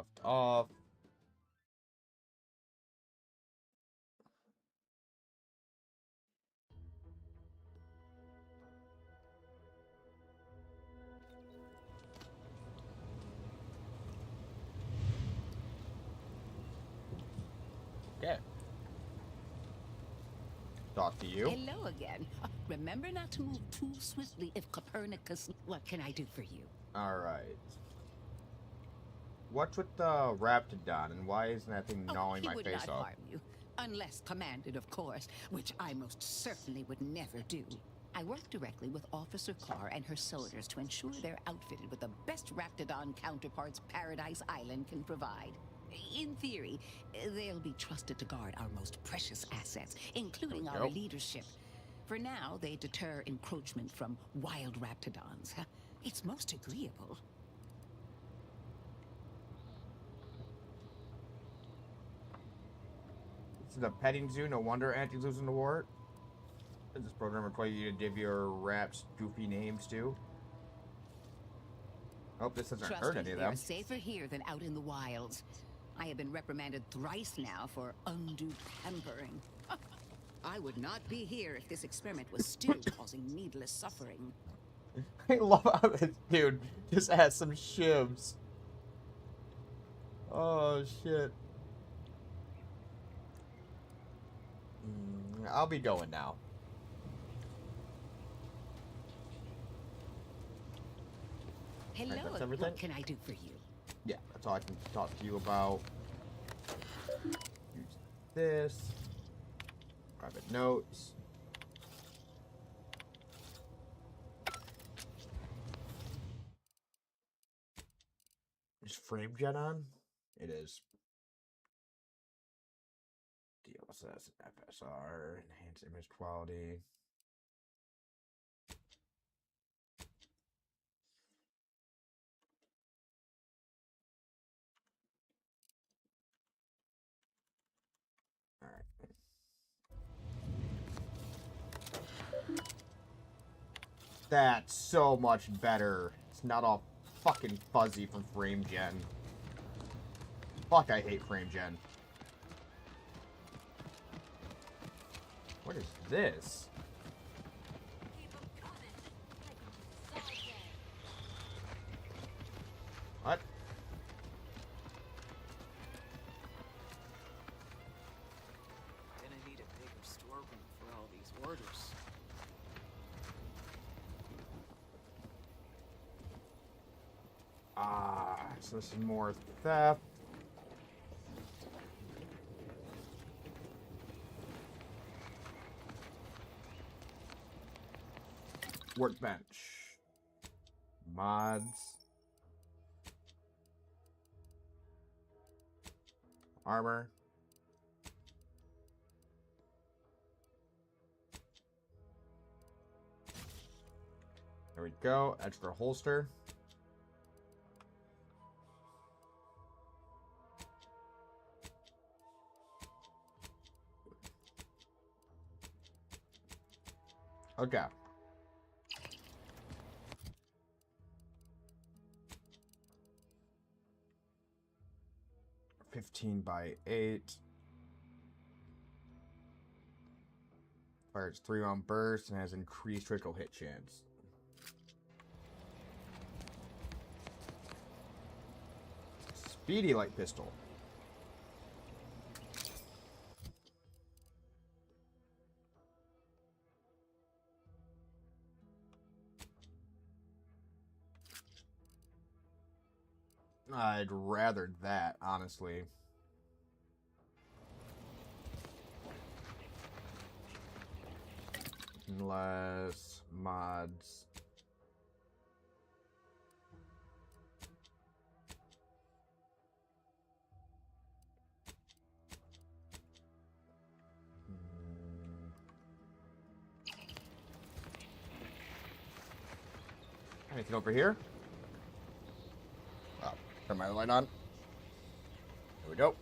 left off. Okay. Talk to you. Hello again. Remember not to move too swiftly if Copernicus... What can I do for you? Alright. What's with the Raptidon, and why isn't that thing gnawing He my would face not off? harm you. Unless commanded, of course, which I most certainly would never do. I work directly with Officer Carr and her soldiers to ensure they're outfitted with the best Raptidon counterparts Paradise Island can provide. In theory, they'll be trusted to guard our most precious assets, including our leadership. For now, they deter encroachment from wild Raptidons. It's most agreeable. This is a petting zoo, no wonder Auntie's losing the war. Does this program require you to give your raps goofy names too? Hope this doesn't hurt any of them. They're safer here than out in the wilds. I have been reprimanded thrice now for undue pampering. I would not be here if this experiment was still causing needless suffering. I love how this dude just has some shivs. Oh shit. I'll be going now. Hello, that's everything? what can I do for you? Yeah, that's all I can talk to you about. Use this. Private notes. Is FrameJet on? It is. DLSS, FSR, enhanced image quality. Alright. That's so much better. It's not all fucking fuzzy from FrameGen. Fuck, I hate FrameGen. What is this? What? Gonna need a bigger storeroom for all these orders. So this is more theft. Workbench. Mods. Armor. There we go. Extra holster. Okay. (15x8). Fires 3-round burst and has increased critical hit chance. Speedy light pistol. I'd rather that, honestly. Less mods. Anything over here? Oh, turn my light on. There we go.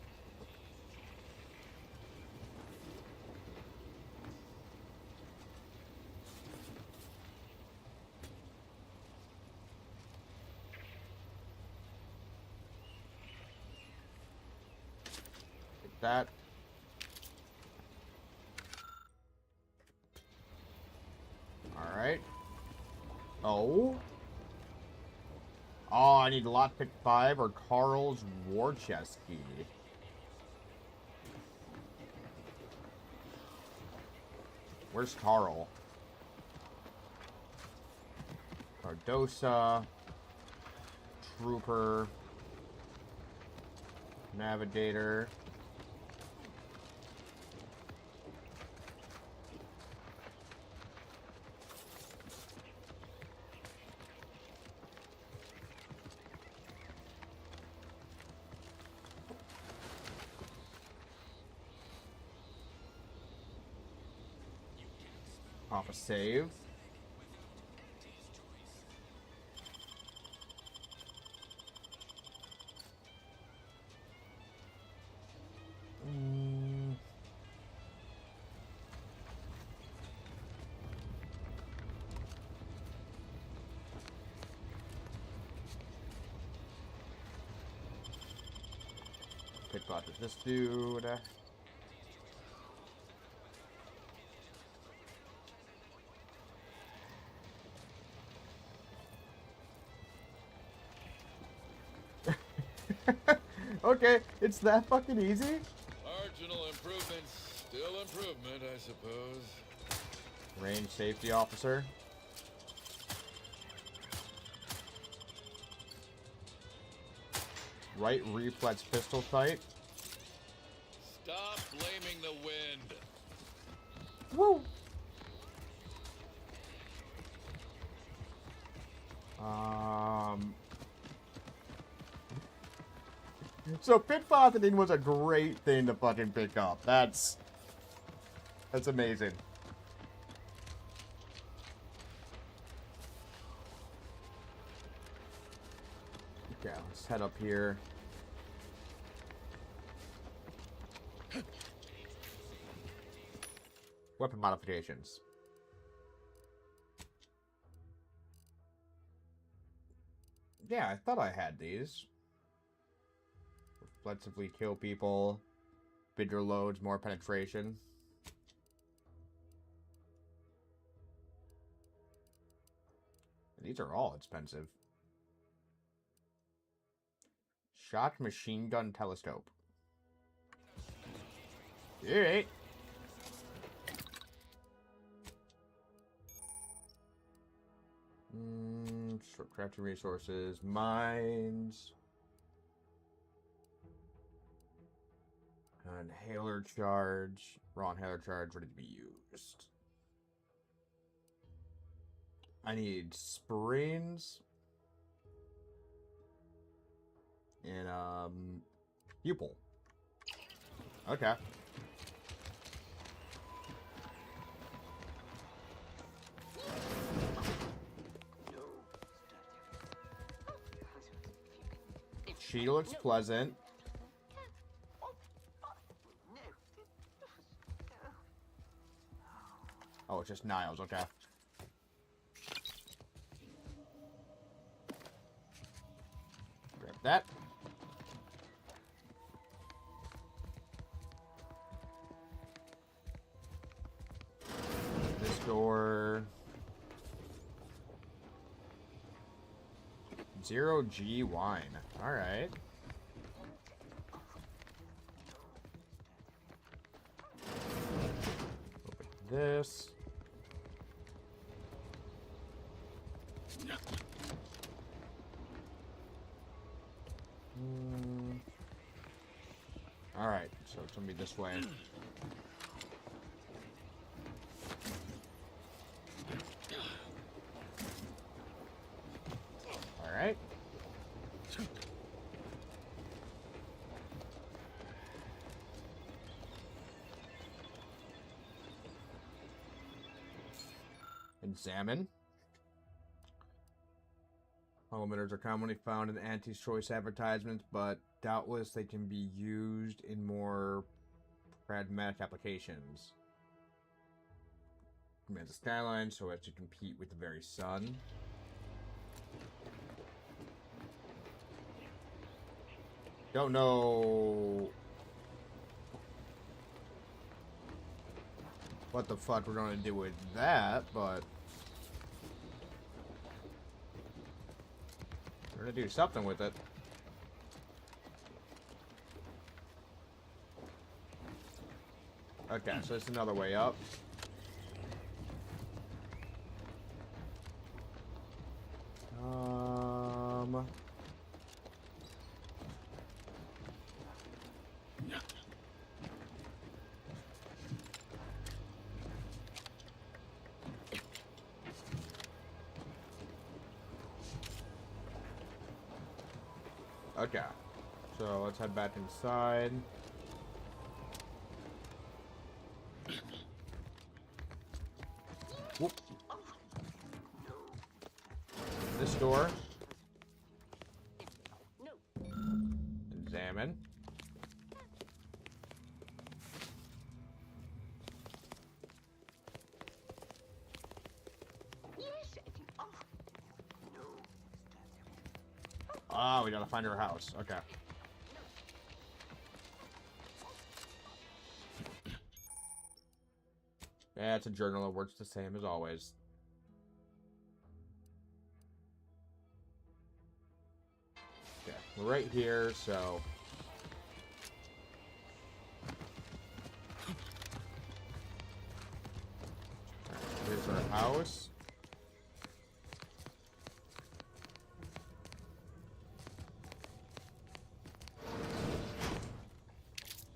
that. Alright. Oh. Oh, I need lockpick 5 or Carl's war chest key. Where's Carl? Cardosa. Trooper. Navigator. Off a save. Pickpocket this dude. Okay, it's that fucking easy? Marginal improvements, still improvement, I suppose. Range safety officer. Right reflex pistol sight. Stop blaming the wind. Woo! So Pitfottening was a great thing to fucking pick up. That's amazing. Okay, let's head up here. Weapon modifications. Yeah, I thought I had these. Reflexively kill people. Bigger loads, more penetration. These are all expensive. Shot machine gun telescope. Alright. Short crafting resources. Mines. Inhaler charge. Raw inhaler charge ready to be used. I need springs. And, pupil. Okay. She looks pleasant. Oh, it's just Niles, okay. Grab that. This door. 0G wine. Alright. Open this. Alright, so it's gonna be this way. Alright. Examine. Limiters are commonly found in anti-choice advertisements, but doubtless they can be used in more pragmatic applications. Commands a skyline so as to compete with the very sun. Don't know what the fuck we're gonna do with that, but we're gonna do something with it. Okay, so it's another way up. Okay, so let's head back inside. Whoop. This door. Examine. Ah, we gotta find her house. Okay. Yeah, it's a journal. It works the same as always. Okay, we're right here, so... Alright, here's our house.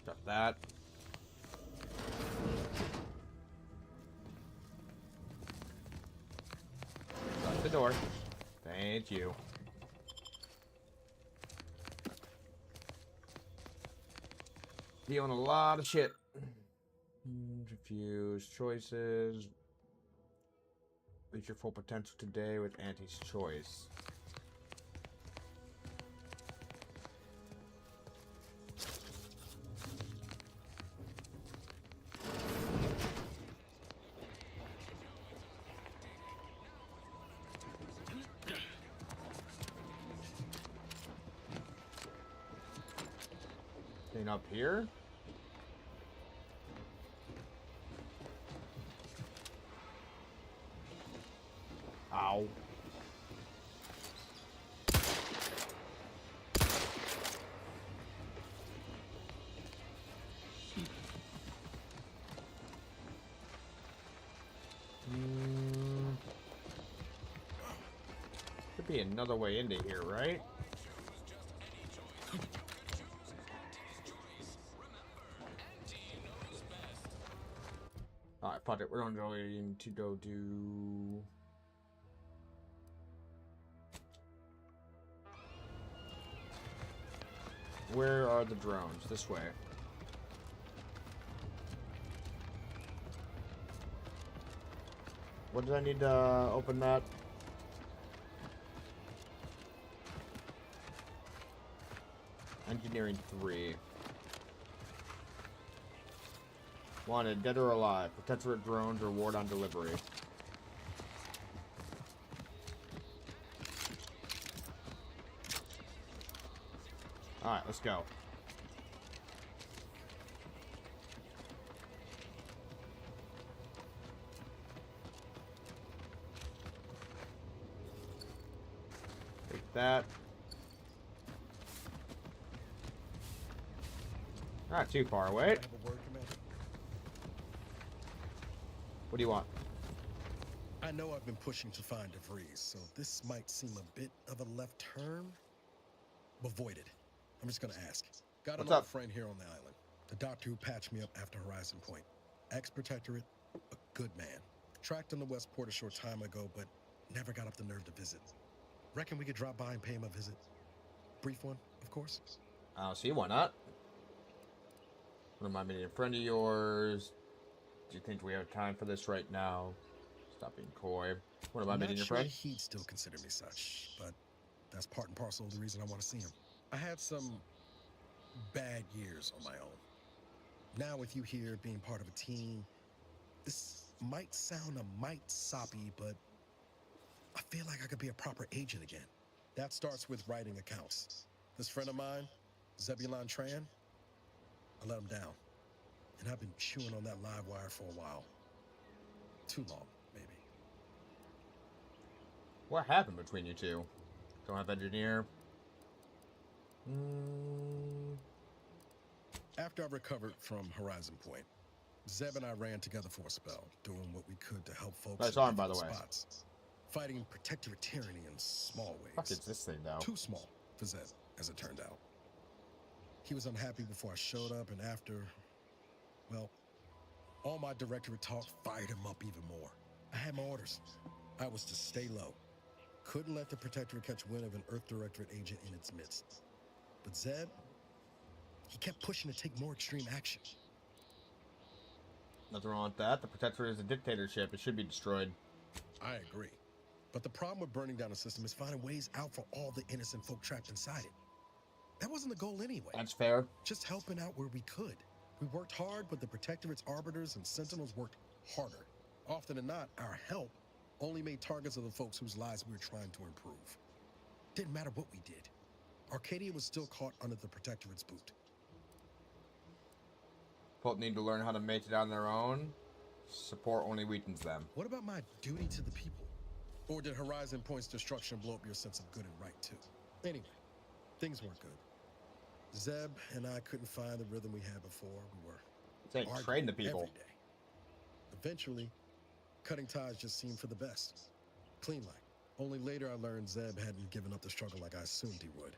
Got that. Lock the door. Thank you. Dealing a lot of shit. Refuse choices. Reach your full potential today with Auntie's choice. Anything up here? Ow. Could be another way into here, right? Alright, fuck it. We're going to go do... Where are the drones? This way. What did I need to open that? Engineering 3. Wanted, dead or alive. Protectorate drones or ward on delivery. Alright, let's go. Take that. Not too far away. What do you want? I know I've been pushing to find DeVries, so this might seem a bit of a left turn. But void it. I'm just gonna ask. Got an old friend here on the island. The doctor who patched me up after Horizon Point. Ex-protectorate, a good man. Tracked on the Westport a short time ago, but never got up the nerve to visit. Reckon we could drop by and pay him a visit. Brief one, of course. I don't see why not. Wouldn't mind meeting a friend of yours. Do you think we have time for this right now? Stop being coy. What about meeting your friend? He'd still consider me such, but that's part and parcel of the reason I want to see him. I had some bad years on my own. Now with you here being part of a team, this might sound a mite soppy, but I feel like I could be a proper agent again. That starts with writing accounts. This friend of mine, Zebulon Tran, I let him down. And I've been chewing on that live wire for a while. Too long, maybe. What happened between you two? Don't have engineer. After I recovered from Horizon Point, Zeb and I ran together for a spell, doing what we could to help folks Nice in arm, by the different way. spots, fighting protectorate tyranny in small ways. Fuck is this thing, though? Too small for Zeb, as it turned out. He was unhappy before I showed up, and after, well, all my directorate talk fired him up even more. I had my orders. I was to stay low. Couldn't let the protectorate catch wind of an Earth Directorate agent in its midst. But Zeb, he kept pushing to take more extreme action. Nothing wrong with that. The Protectorate is a dictatorship. It should be destroyed. I agree. But the problem with burning down a system is finding ways out for all the innocent folk trapped inside it. That wasn't the goal anyway. That's fair. Just helping out where we could. We worked hard, but the Protectorate's arbiters and sentinels worked harder. Often than not, our help only made targets of the folks whose lives we were trying to improve. Didn't matter what we did. Arcadia was still caught under the Protectorate's boot. Folk need to learn how to mate it on their own. Support only weakens them. What about my duty to the people? Or did Horizon Point's destruction blow up your sense of good and right too? Anyway, things weren't good. Zeb and I couldn't find the rhythm we had before. We were Say, train the people. every day. Eventually, cutting ties just seemed for the best. Clean like. Only later I learned Zeb hadn't given up the struggle like I assumed he would.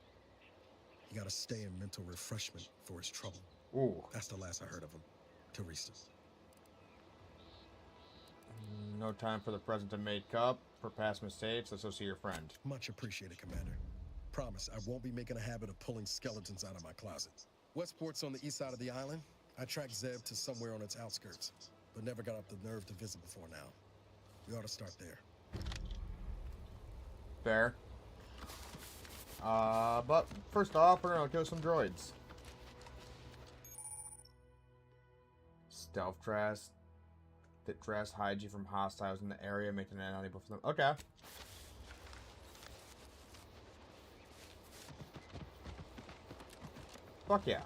He got to stay in mental refreshment for his trouble. Ooh. That's the last I heard of him. Teresa. No time for the present to make up for past mistakes. Let's go see your friend. Much appreciated, Commander. Promise, I won't be making a habit of pulling skeletons out of my closet. Westport's on the east side of the island. I tracked Zeb to somewhere on its outskirts, but never got up the nerve to visit before now. We ought to start there. Fair. But first off, we're gonna kill some droids. Stealth dress. That dress hides you from hostiles in the area, making it unable for them. Okay. Fuck yeah.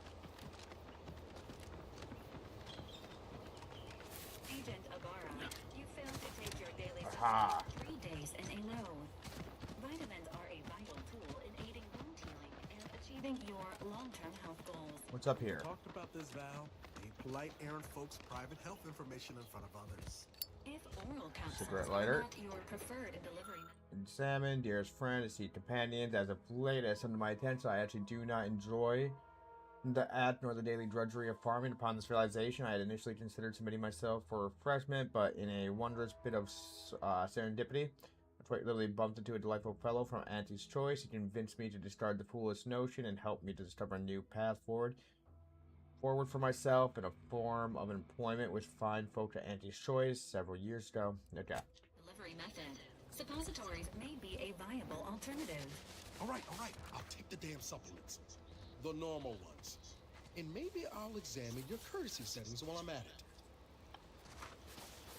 Agent Agara, you failed to take your daily Aha. supplement 3 days in a row. Vitamins are a vital tool in aiding wound healing and achieving your long-term health goals. What's up here? Talked about this, Val. Ain't polite airing folks' private health information in front of others. If oral capsules Cigarette are lighter. not your preferred delivery Examine, dearest friend, esteemed companions. As of late, as come to my attention, I actually do not enjoy the act nor the daily drudgery of farming. Upon this realization, I had initially considered submitting myself for refreshment, but in a wondrous bit of serendipity, I quite literally bumped into a delightful fellow from Auntie's Choice. He convinced me to discard the foolish notion and helped me to discover a new path forward for myself in a form of employment with fine folk at Auntie's Choice several years ago. Okay. delivery method. Suppositories may be a viable alternative. All right. I'll take the damn supplements. The normal ones. And maybe I'll examine your courtesy settings while I'm at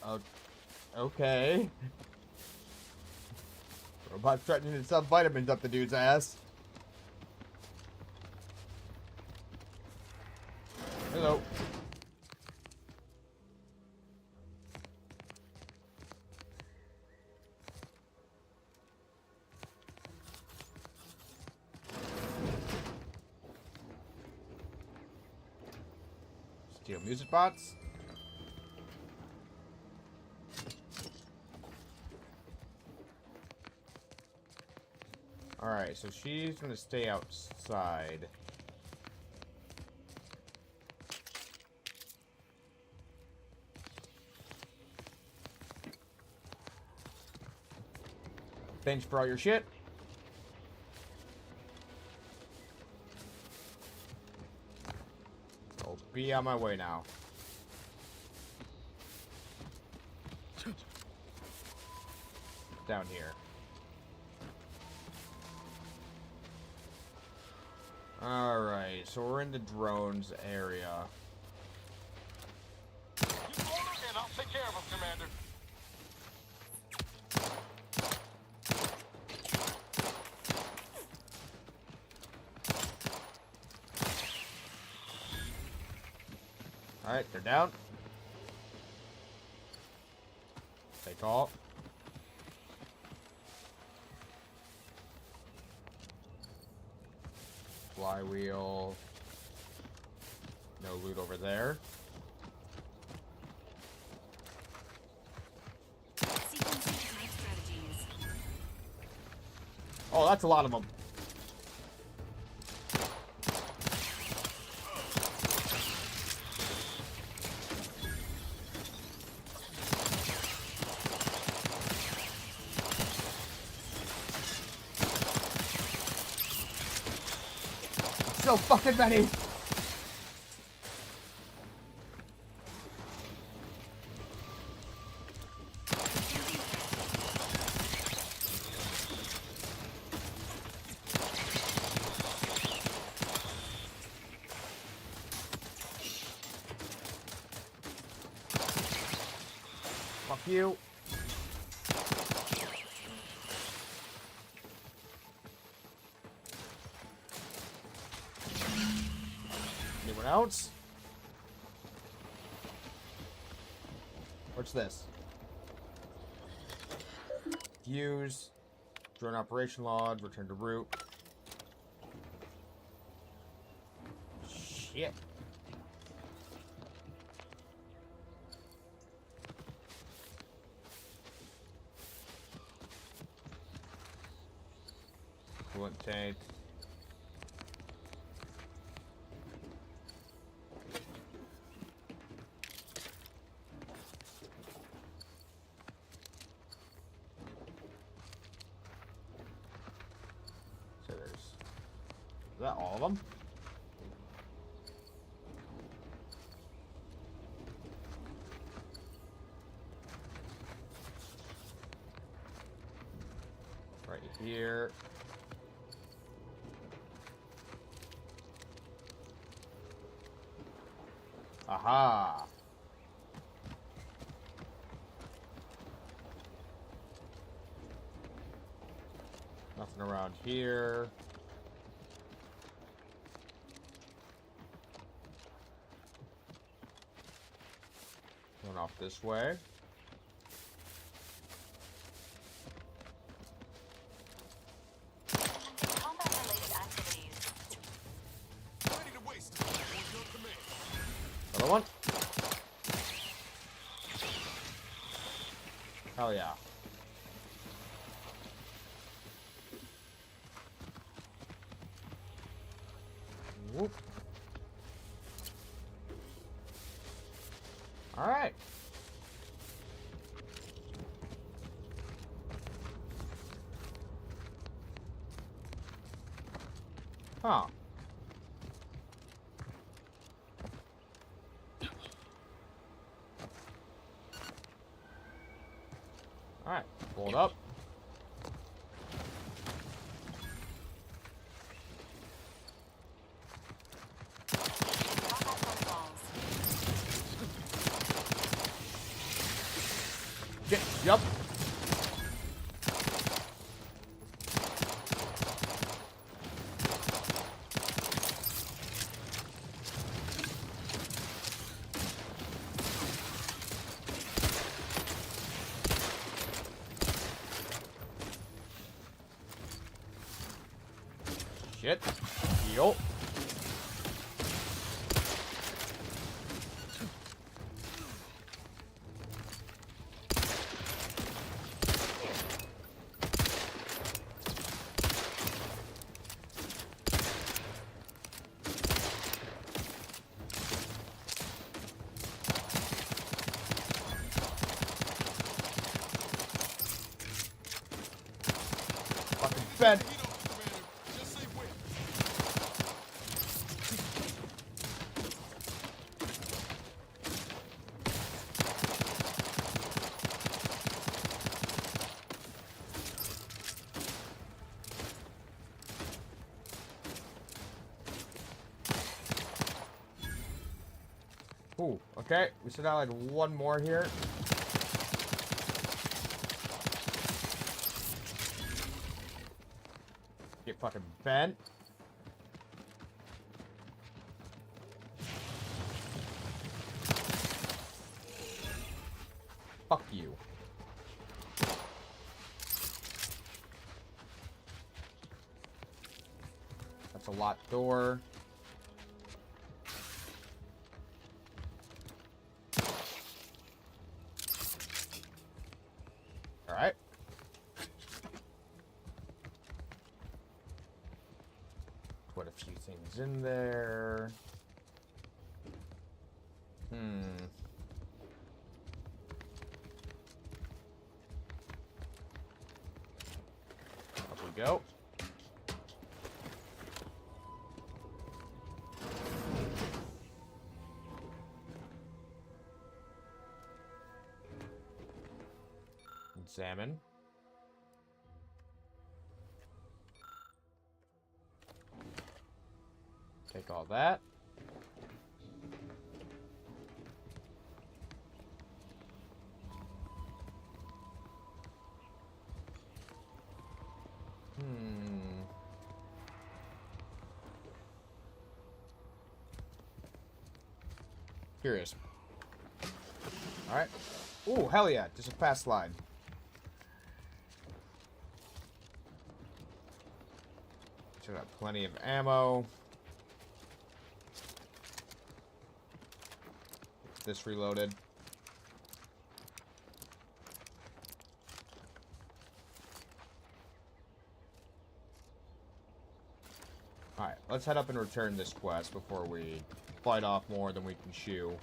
it. Okay. Robot threatening to sub vitamins up the dude's ass. Hello. Steal music bots. Alright, so she's gonna stay outside. Thanks for all your shit. I'll be on my way now. Down here. Alright, so we're in the drones area. You order and I'll take care of him, Commander. Alright, they're down. call. Flywheel. No loot over there. Sequencing type strategies. Oh, that's a lot of them. So fucking many. Fuck you. Anyone else? What's this? Use. Drone operation log. Return to root. Shit. Coolant tank. So there's... Is that all of them? Right here. Aha! Nothing around here. Going off this way. Combat-related activities. Ready to waste. On your command. Another one. Hell yeah. Whoop. All right. Huh. All right. Hold up. Combat protocols. Shit. Yup. Shit. Yo. Fucking bed. Heat up, Commander. Just say when. Ooh, okay. We still got like one more here. Get fucking bent. Fuck you. a locked door. Alright. Put a few things in there. Up we go. Examine. Take all that. Curious. Alright. Ooh, hell yeah. Just a fast slide. Should have plenty of ammo. This reloaded. Alright, let's head up and return this quest before we fight off more than we can chew.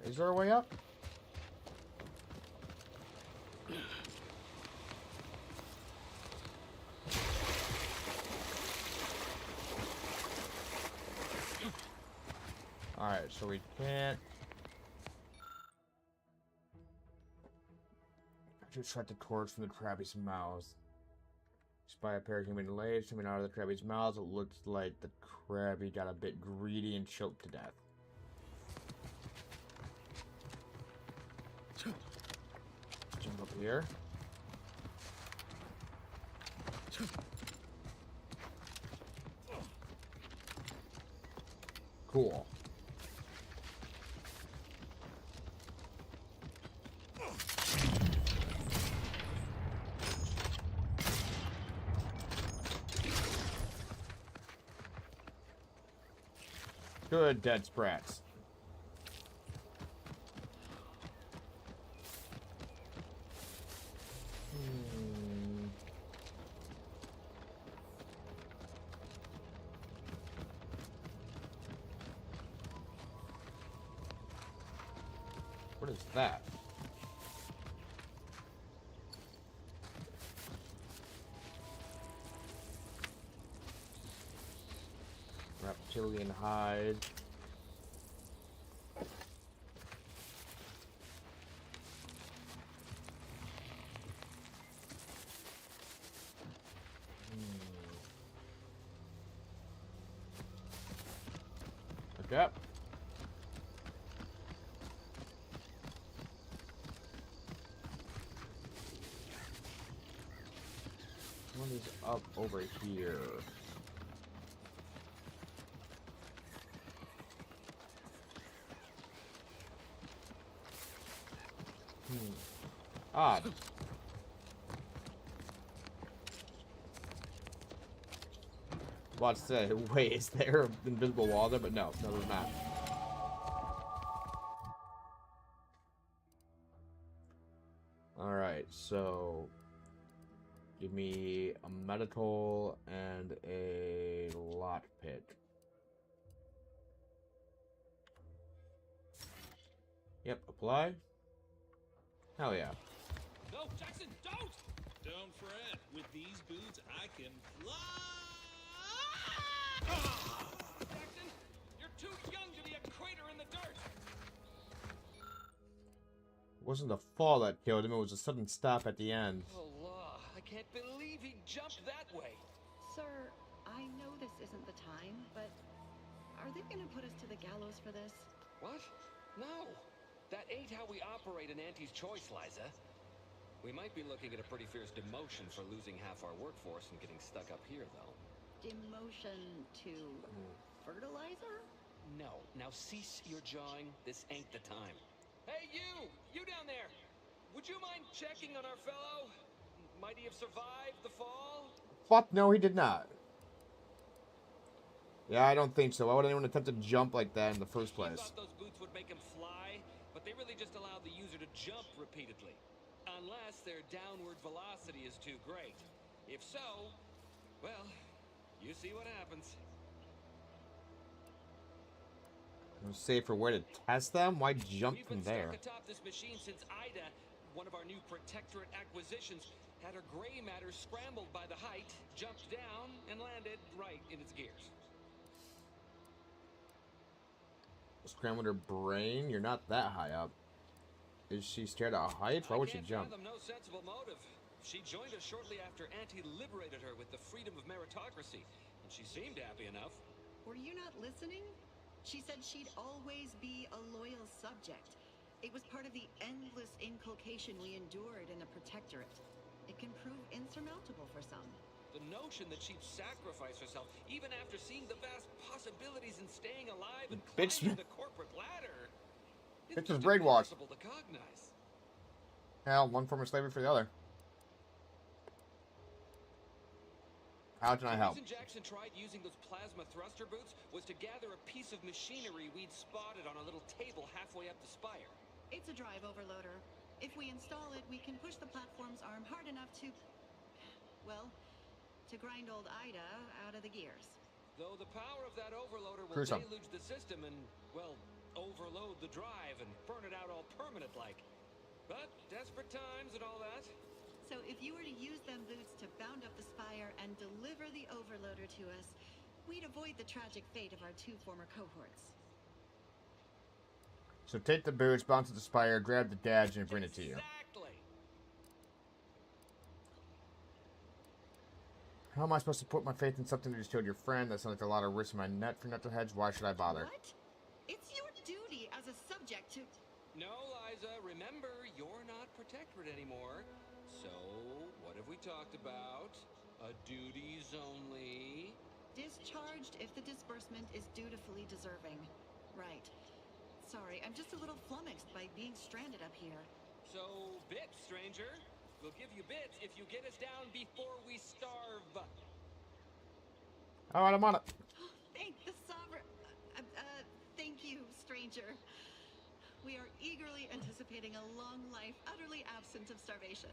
Is there a way up? Alright, so we can't... Just shut the cords from the Krabby's mouths. Spy a pair of human legs coming out of the Krabby's mouth. It looks like the Krabby got a bit greedy and choked to death. Jump up here. Cool. Good, dead sprats. What is that? Reptilian hide. Okay. What is up over here? Odd. About to say, wait, is there an invisible wall there? But no, there's not. Alright, so give me a medical and a lockpick. Yep, apply. Hell yeah. No, Jackson, don't! Don't fret. With these boots, I can fly! Jackson, you're too young to be a crater in the dirt! It wasn't the fall that killed him, it was a sudden stop at the end. Allah, I can't believe he jumped that way! Sir, I know this isn't the time, but are they gonna put us to the gallows for this? What? No! That ain't how we operate in Auntie's Choice, Liza. We might be looking at a pretty fierce demotion for losing half our workforce and getting stuck up here, though. Demotion to fertilizer? No. Now cease your jawing. This ain't the time. Hey, you! You down there! Would you mind checking on our fellow? Might he have survived the fall? Fuck no, he did not. Yeah, I don't think so. Why would anyone attempt to jump like that in the first place? He thought those boots would make him fly, but they really just allow the user to jump repeatedly. Unless their downward velocity is too great. If so, well, you see what happens. A safer way to test them? Why jump We've from been there? stuck atop this machine since Ida, one of our new Protectorate acquisitions, had her gray matter scrambled by the height, jumped down, and landed right in its gears. Scrambled her brain? You're not that high up. Is she scared of heights? Why would she jump? No sensible motive. She joined us shortly after Auntie liberated her with the freedom of meritocracy, and she seemed happy enough. Were you not listening? She said she'd always be a loyal subject. It was part of the endless inculcation we endured in the Protectorate. It can prove insurmountable for some. The notion that she'd sacrifice herself, even after seeing the vast possibilities in staying alive and climbing the corporate ladder, Bitch was brainwashed. impossible to cognize. Hell, one form of slavery for the other. How can I help? The reason Jackson tried using those plasma thruster boots was to gather a piece of machinery we'd spotted on a little table halfway up the spire. It's a drive overloader. If we install it, we can push the platform's arm hard enough to... well, to grind old Ida out of the gears. Though the power of that overloader will Gruesome. deluge the system and, well, overload the drive and burn it out all permanent-like. But desperate times and all that. So if you were to use them boots to bound up the spire and deliver the overloader to us, we'd avoid the tragic fate of our two former cohorts. So take the boots, bounce to the spire, grab the badge, and bring it to you. Exactly. How am I supposed to put my faith in something that just killed your friend? That sounds like a lot of risk in my net for net to hedge. Why should I bother? What? It's your duty as a subject to... No, Liza, remember, you're not Protectorate anymore. So, what have we talked about? A duties only. Discharged if the disbursement is dutifully deserving. Right. Sorry, I'm just a little flummoxed by being stranded up here. So, bits, stranger. We'll give you bits if you get us down before we starve. Alright, I'm on it. Thank the sovereign... thank you, stranger. We are eagerly anticipating a long life, utterly absent of starvation.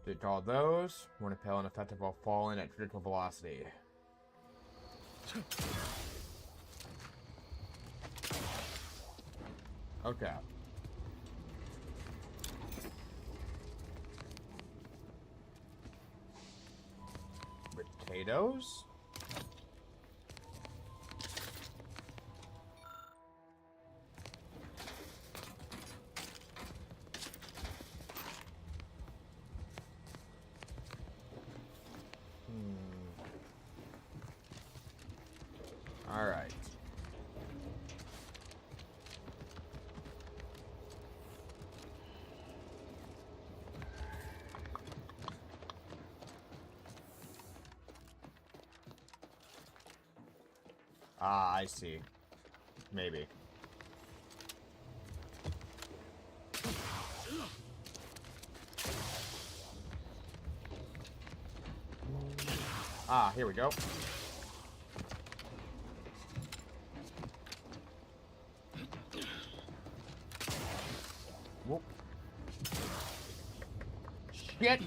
Take all those. One repel and effective while falling at critical velocity. Okay. Potatoes? All right. Ah, I see. Maybe. Ah, here we go. Whoop. Shit!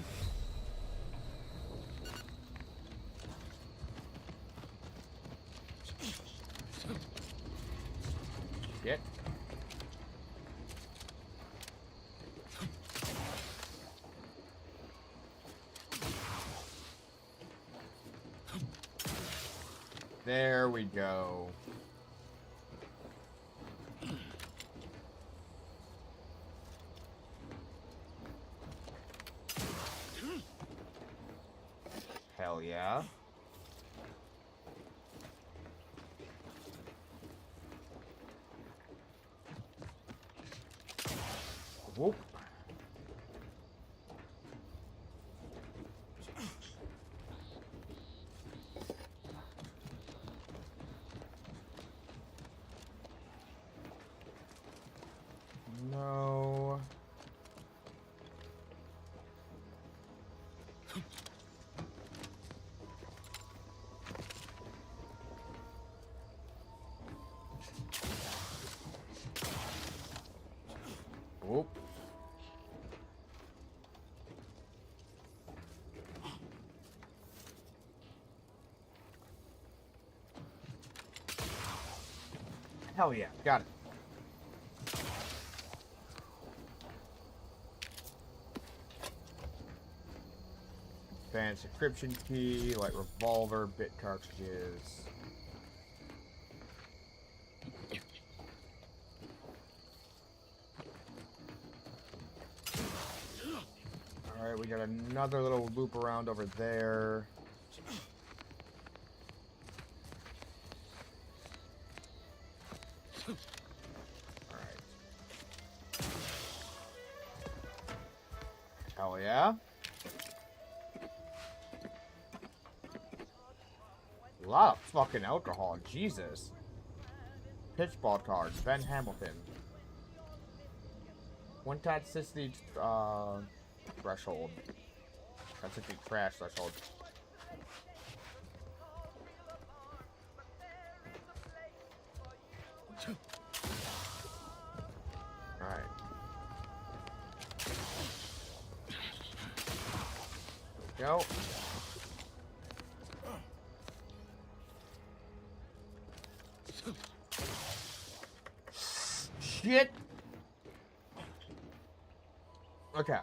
Shit. There we go. Hell yeah. Whoop. Hell yeah, got it. Advanced encryption key, light revolver, bit cartridges. Alright, we got another little loop around over there. Alright. Hell yeah. A lot of fucking alcohol, Jesus. Pitchball cards, Ben Hamilton. One toxicity threshold. Toxicity crash threshold. Alright. There we go. Shit! Okay.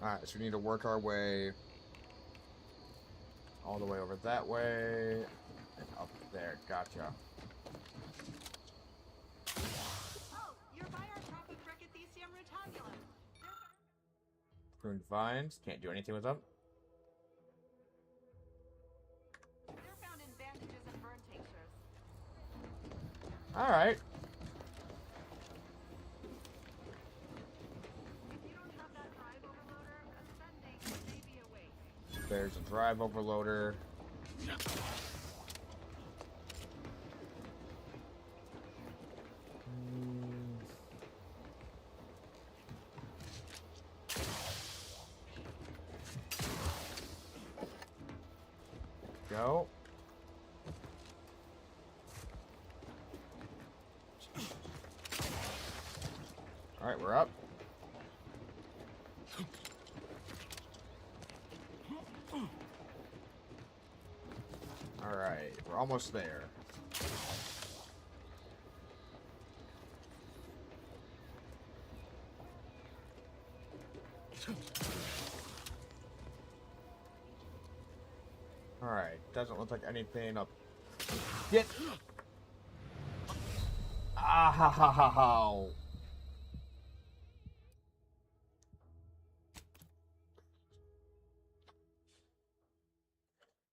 Alright, so we need to work our way all the way over that way and up there. Gotcha. Pruned vines. Can't do anything with them. Alright. There's a drive overloader. Go. Alright, we're up. Alright, we're almost there. Alright, doesn't look like anything up. Get! Ah ha ha ha ha!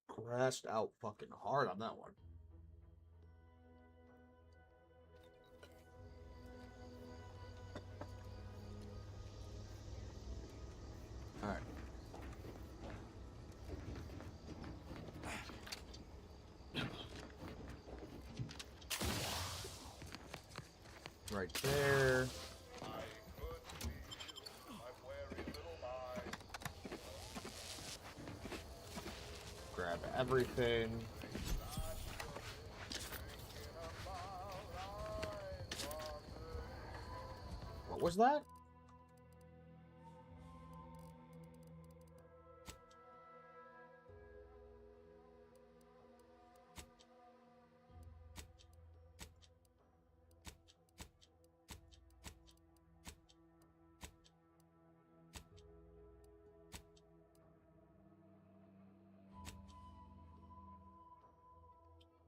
Crashed out fucking hard on that one. Alright. Right there. Grab everything. What was that?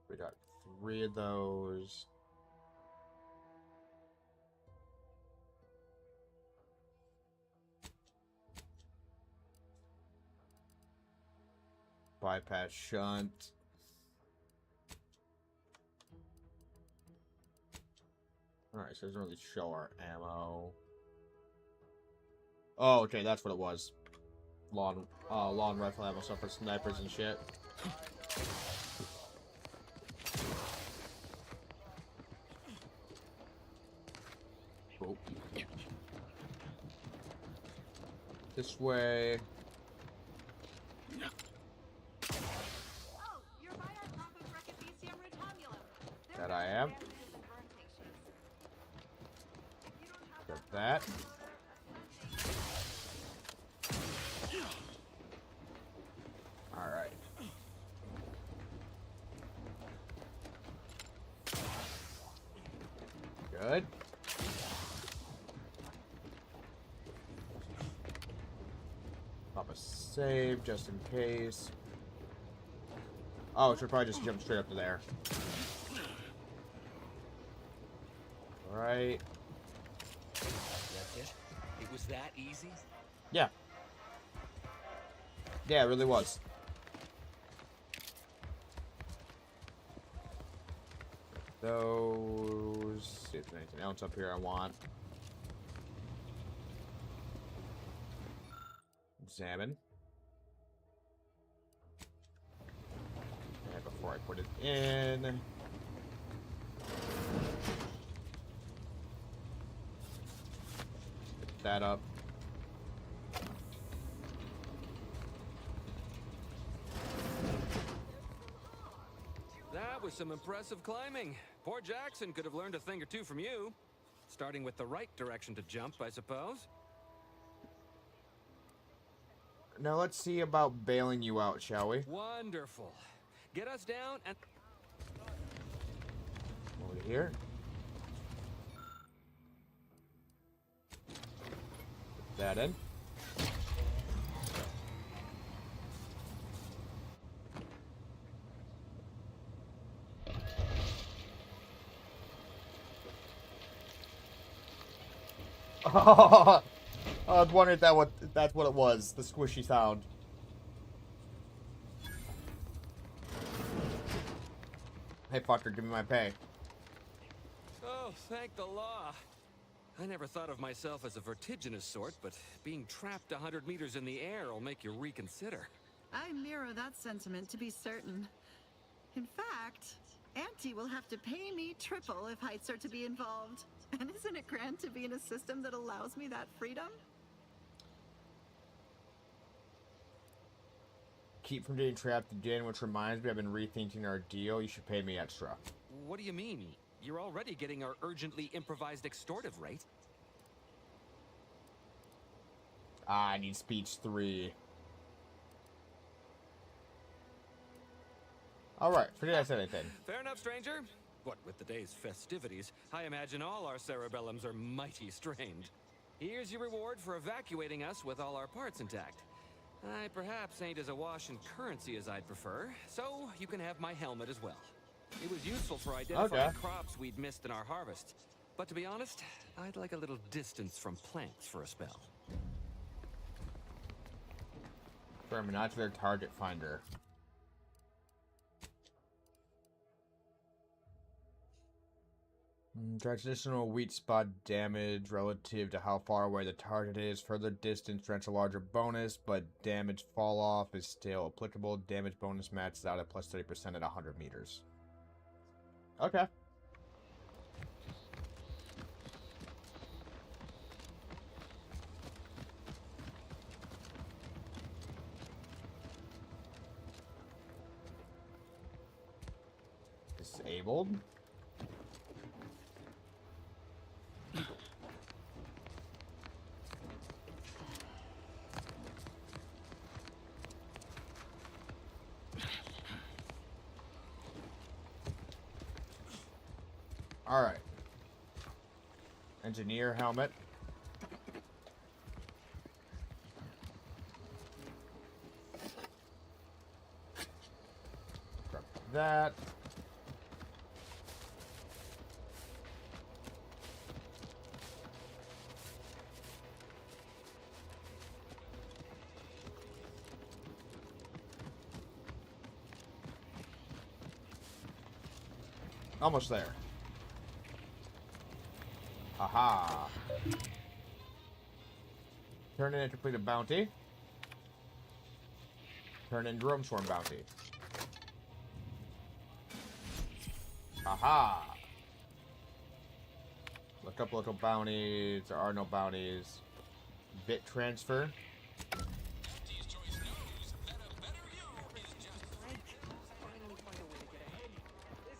We got 3 of those. Bypass shunt. Alright, so it doesn't really show our ammo. Oh, okay, that's what it was. Long rifle ammo stuff for snipers and shit. Oh. This way. That I am. Got that. Good. Pop a save just in case. Oh, it should probably just jump straight up to there. Alright. That's it? It was that easy? Yeah. Yeah, it really was. Those. See if there's anything else up here I want. Examine. And before I put it in. Pick that up. That was some impressive climbing. Poor Jackson could have learned a thing or two from you. Starting with the right direction to jump, I suppose. Now let's see about bailing you out, shall we? Wonderful. Get us down and... Over here. Put that in. I was wondering if that's what it was, the squishy sound. Hey fucker, give me my pay. Oh, thank the law. I never thought of myself as a vertiginous sort, but being trapped 100 meters in the air will make you reconsider. I mirror that sentiment, to be certain. In fact, Auntie will have to pay me triple if heights are to be involved. And isn't it grand to be in a system that allows me that freedom? Keep from getting trapped again, which reminds me I've been rethinking our deal. You should pay me extra. What do you mean? You're already getting our urgently improvised extortive rate. I need speech 3. Alright, forget I said anything. Fair enough, stranger. What with the day's festivities, I imagine all our cerebellums are mighty strained. Here's your reward for evacuating us with all our parts intact. I perhaps ain't as awash in currency as I'd prefer, so you can have my helmet as well. It was useful for identifying crops we'd missed in our harvest. But to be honest, I'd like a little distance from plants for a spell. Binocular target finder. Traditional weak spot damage relative to how far away the target is. Further distance grants a larger bonus, but damage fall off is still applicable. Damage bonus matches out at plus 30% at 100 meters. Okay. Disabled. Alright. Engineer helmet. Grab that. Almost there. Aha. Turn in and complete a bounty. Turn in Drone Swarm bounty. Aha. Look up local bounties. There are no bounties. Bit transfer.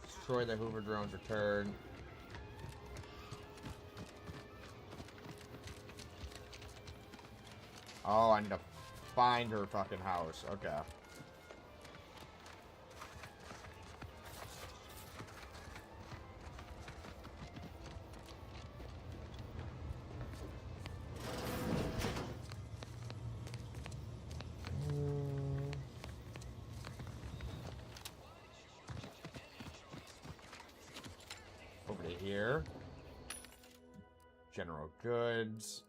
Destroy the Hoover drones. Return. Oh, I need to find her fucking house. Okay. here. General goods.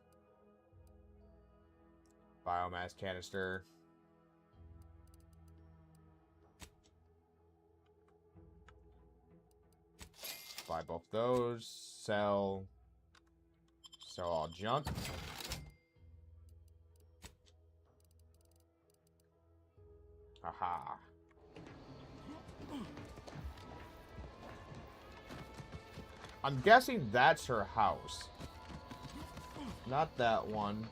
Biomass canister. Buy both those. Sell. Sell all junk. Aha. I'm guessing that's her house. Not that one.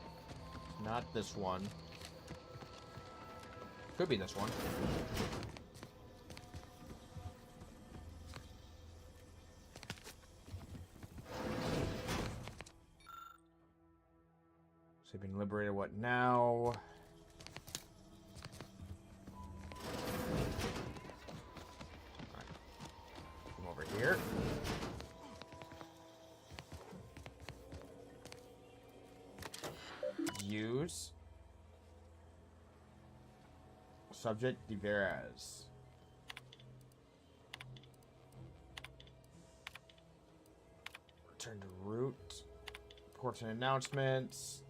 Not this one. Could be this one. So you've been liberated. What now? Right. Come over here. Use. Subject Diveraz. Return to root. Reports and announcements.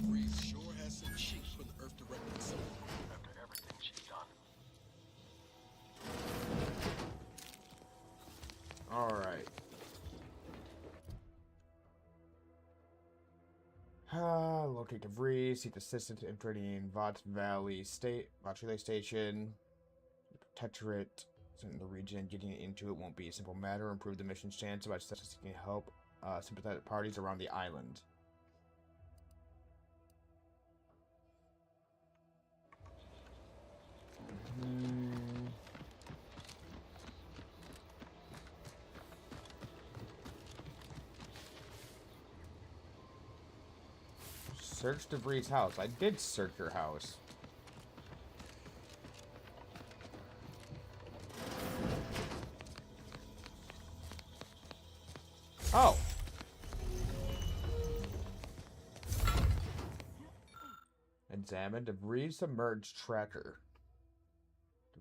Breeze sure has some cheek for the Earth Director itself after everything she's done. Alright. Locate debris, seek assistance infiltrating in Vought Valley Relay Station. Protectorate in the region. Getting into it won't be a simple matter. Improve the mission's chance by seeking help sympathetic parties around the island. Search DeVries' house. I did search your house. Oh. Examine DeVries submerged tracker.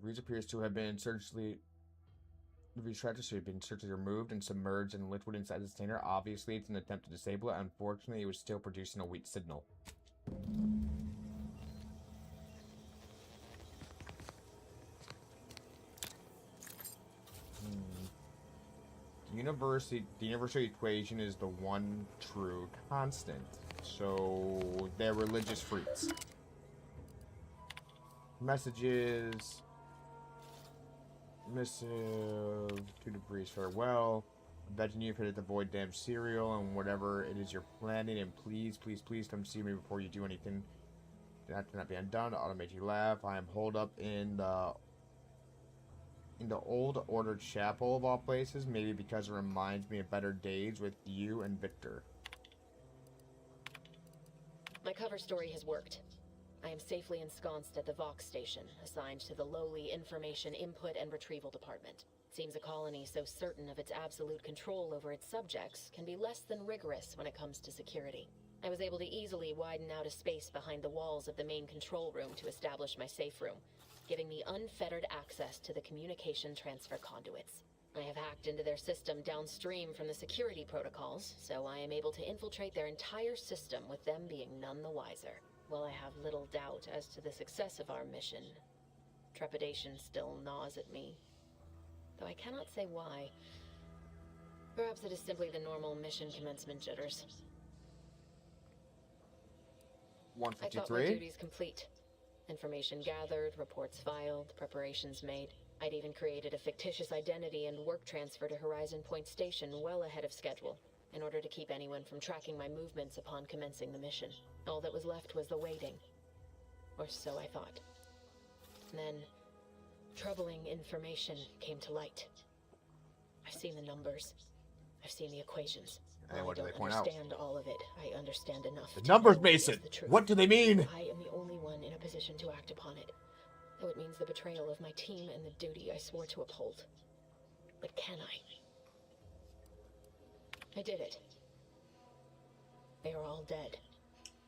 DeVries appears to have been surgically... DeVries tracker should have been surgically removed and submerged in liquid inside the container. Obviously, it's an attempt to disable it. Unfortunately, it was still producing a weak signal. The universal equation is the one true constant. So they're religious freaks. Messages. Missive to DeVries, farewell. I'm betting you've hit the void damn cereal and whatever it is you're planning, and please, please, please come see me before you do anything that cannot be undone. I'll make you laugh. I am holed up in the old order chapel of all places, maybe because it reminds me of better days with you and Victor. My cover story has worked. I am safely ensconced at the Vox station, assigned to the lowly Information Input and Retrieval Department. Seems a colony so certain of its absolute control over its subjects can be less than rigorous when it comes to security. I was able to easily widen out a space behind the walls of the main control room to establish my safe room, giving me unfettered access to the communication transfer conduits. I have hacked into their system downstream from the security protocols, so I am able to infiltrate their entire system with them being none the wiser. While I have little doubt as to the success of our mission, trepidation still gnaws at me. Though I cannot say why. Perhaps it is simply the normal mission commencement jitters. 153? I thought my duties complete. Information gathered, reports filed, preparations made. I'd even created a fictitious identity and work transfer to Horizon Point Station well ahead of schedule, in order to keep anyone from tracking my movements upon commencing the mission. All that was left was the waiting. Or so I thought. Then, troubling information came to light. I've seen the numbers. I've seen the equations. And what do they point out? I out? understand all of it. I understand enough. The numbers, Mason! What do they mean? I am the only one in a position to act upon it. Though it means the betrayal of my team and the duty I swore to uphold. But can I? I did it. They are all dead.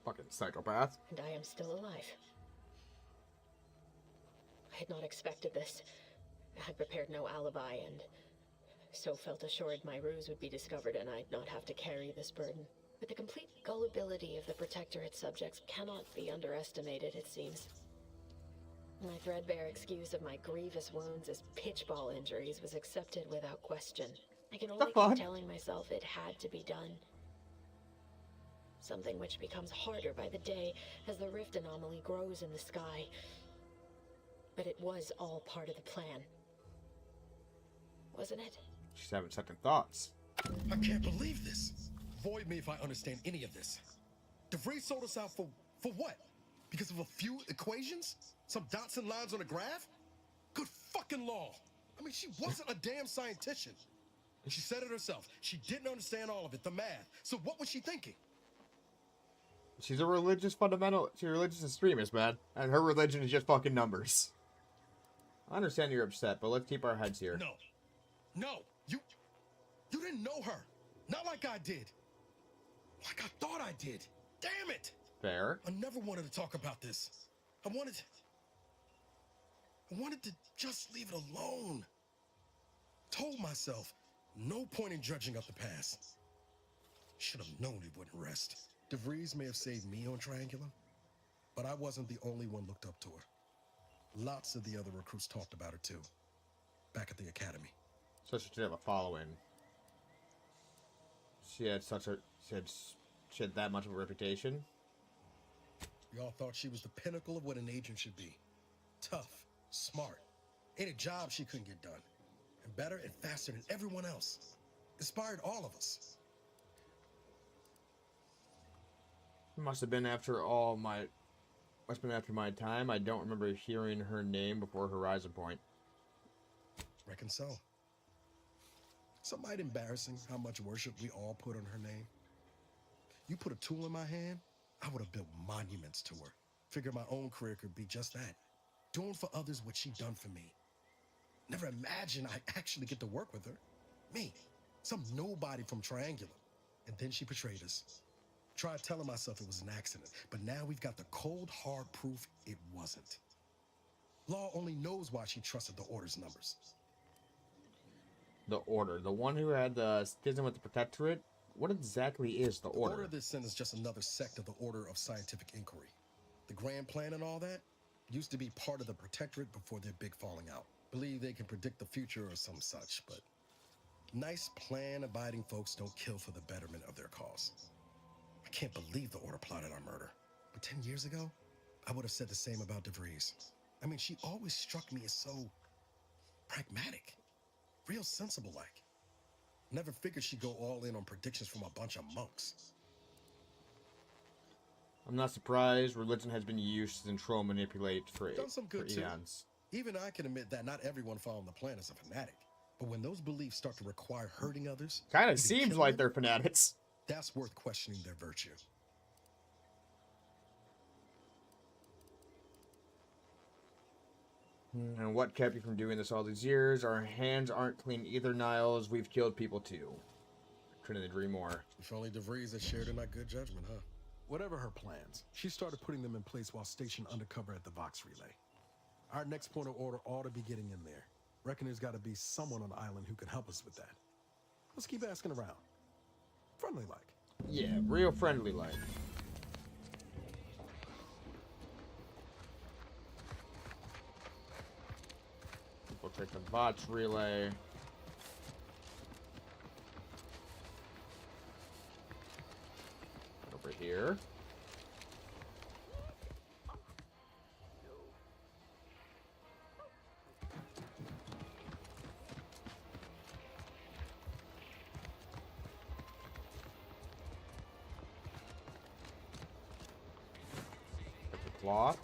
Fucking psychopath. And I am still alive. I had not expected this. I had prepared no alibi, and so felt assured my ruse would be discovered and I'd not have to carry this burden. But the complete gullibility of the Protectorate subjects cannot be underestimated, it seems. My threadbare excuse of my grievous wounds as pitchball injuries was accepted without question. I can only keep telling myself it had to be done. Something which becomes harder by the day as the rift anomaly grows in the sky. But it was all part of the plan. Wasn't it? She's having second thoughts. I can't believe this. Void me if I understand any of this. DeVries sold us out for what? Because of a few equations? Some dots and lines on a graph? Good fucking law. I mean, she wasn't a damn scientist. And she said it herself. She didn't understand all of it, the math. So what was she thinking? She's a religious extremist, man. And her religion is just fucking numbers. I understand you're upset, but let's keep our heads here. No, you didn't know her. Not like I did. Like I thought I did. Damn it! Fair. I never wanted to talk about this. I wanted to just leave it alone. Told myself, no point in dredging up the past. Should have known it wouldn't rest. DeVries may have saved me on Triangulum, but I wasn't the only one looked up to her. Lots of the other recruits talked about her too, back at the academy. So she should have a following. She had that much of a reputation. We all thought she was the pinnacle of what an agent should be. Tough, smart, ain't a job she couldn't get done. And better and faster than everyone else. Inspired all of us. Must have been after my time. I don't remember hearing her name before Horizon Point. Reckon so. Some might embarrassing how much worship we all put on her name. You put a tool in my hand, I would have built monuments to her. Figured my own career could be just that. Doing for others what she done for me. Never imagined I'd actually get to work with her. Me, some nobody from Triangulum. And then she betrayed us. Tried telling myself it was an accident, but now we've got the cold, hard proof it wasn't. Law only knows why she trusted the Order's numbers. The Order, the one who had the schism with the Protectorate? What exactly is the Order? The Order this sent is just another sect of the Order of Scientific Inquiry. The Grand Plan and all that used to be part of the Protectorate before their big falling out. Believe they can predict the future or some such, but nice plan-abiding folks don't kill for the betterment of their cause. I can't believe the Order plotted our murder. But 10 years ago, I would have said the same about DeVries. I mean, she always struck me as so pragmatic. Real sensible-like. Never figured she'd go all in on predictions from a bunch of monks. I'm not surprised. Religion has been used to control and manipulate for eons. Even I can admit that not everyone following the plan is a fanatic. But when those beliefs start to require hurting others... Kind of seems like they're fanatics. That's worth questioning their virtue. And what kept you from doing this all these years? Our hands aren't clean either, Niles. We've killed people too. Couldn't agree more. If only DeVries had shared in my good judgment, huh? Whatever her plans, she started putting them in place while stationed undercover at the Vox Relay. Our next point of order ought to be getting in there. Reckon there's got to be someone on the island who can help us with that. Let's keep asking around. Friendly like. Yeah, real friendly like. We'll take the Vox Relay. Over here. Get the cloth.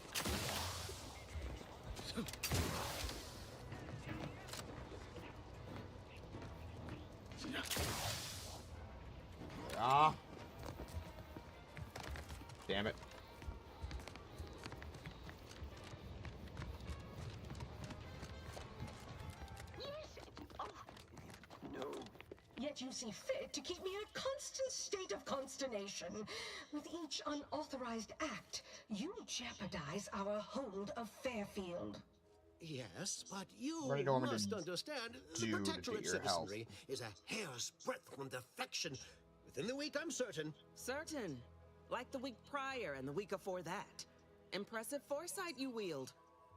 Ah. Damn it. Yet you see fit to keep me in a constant state of consternation. With each unauthorized act, you jeopardize our hold of Fairfield. Yes, but you What do you want me to must understand, the do to Protectorate get your health? citizenry is a hair's breadth from defection. Within the week, I'm certain. Certain. Like the week prior and the week before that. Impressive foresight you wield.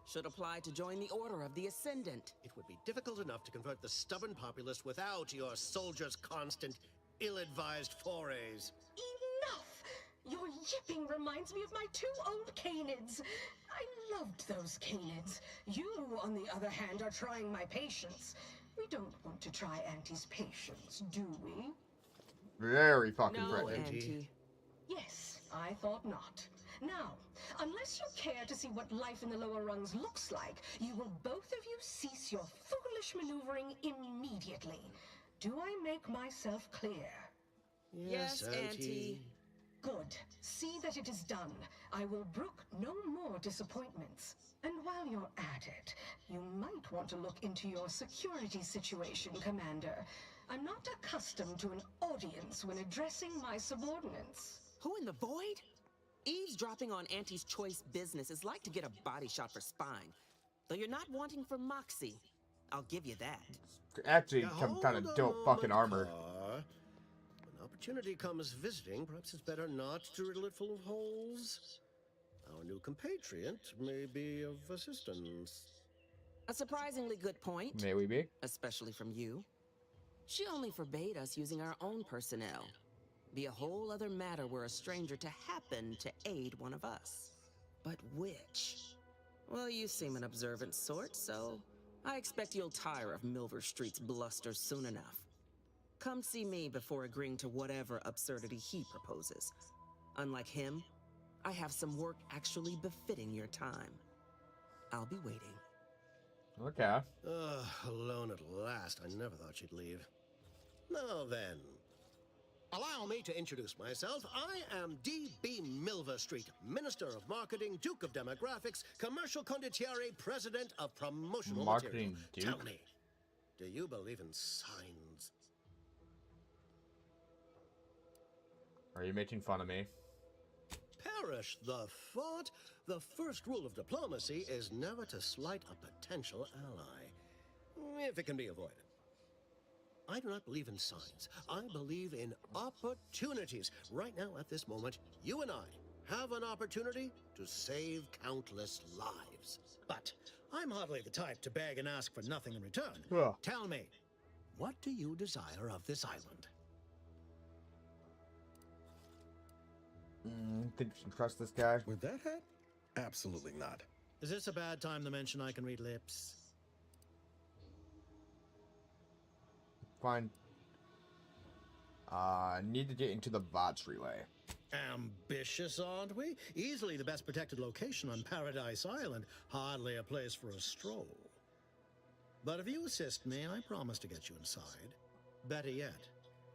Should apply to join the Order of the Ascendant. It would be difficult enough to convert the stubborn populace without your soldiers' constant, ill-advised forays. Enough! Your yipping reminds me of my 2 old canids. I loved those canids. You, on the other hand, are trying my patience. We don't want to try Auntie's patience, do we? Very fucking No, pretty. Auntie. Yes, I thought not. Now, unless you care to see what life in the lower rungs looks like, you will both of you cease your foolish maneuvering immediately. Do I make myself clear? Yes, Auntie. Good. See that it is done. I will brook no more disappointments. And while you're at it, you might want to look into your security situation, Commander. I'm not accustomed to an audience when addressing my subordinates. Who in the void? Eavesdropping on Auntie's choice business is like to get a body shot for spine. Though you're not wanting for moxie. I'll give you that. Actually, Now, kind of hold dope on, fucking armored. Car. When opportunity comes visiting, perhaps it's better not to riddle it full of holes. Our new compatriot may be of assistance. A surprisingly good point. May we be? Especially from you. She only forbade us using our own personnel. Be a whole other matter were a stranger to happen to aid one of us. But which? Well, you seem an observant sort, so I expect you'll tire of Milver Street's bluster soon enough. Come see me before agreeing to whatever absurdity he proposes. Unlike him, I have some work actually befitting your time. I'll be waiting. Okay. Alone at last. I never thought she'd leave. Now then, allow me to introduce myself. I am D.B. Milver Street, Minister of Marketing, Duke of Demographics, Commercial Condottiere, President of Promotional Marketing Material. Duke? Tell me, do you believe in signs? Are you making fun of me? Perish the thought. The first rule of diplomacy is never to slight a potential ally, if it can be avoided. I do not believe in signs. I believe in opportunities. Right now, at this moment, you and I have an opportunity to save countless lives. But I'm hardly the type to beg and ask for nothing in return. Ugh. Tell me, what do you desire of this island? Think you can trust this guy? With that hat? Absolutely not. Is this a bad time to mention I can read lips? Fine. Need to get into the VOTS relay. Ambitious, aren't we? Easily the best protected location on Paradise Island. Hardly a place for a stroll. But if you assist me, I promise to get you inside. Better yet,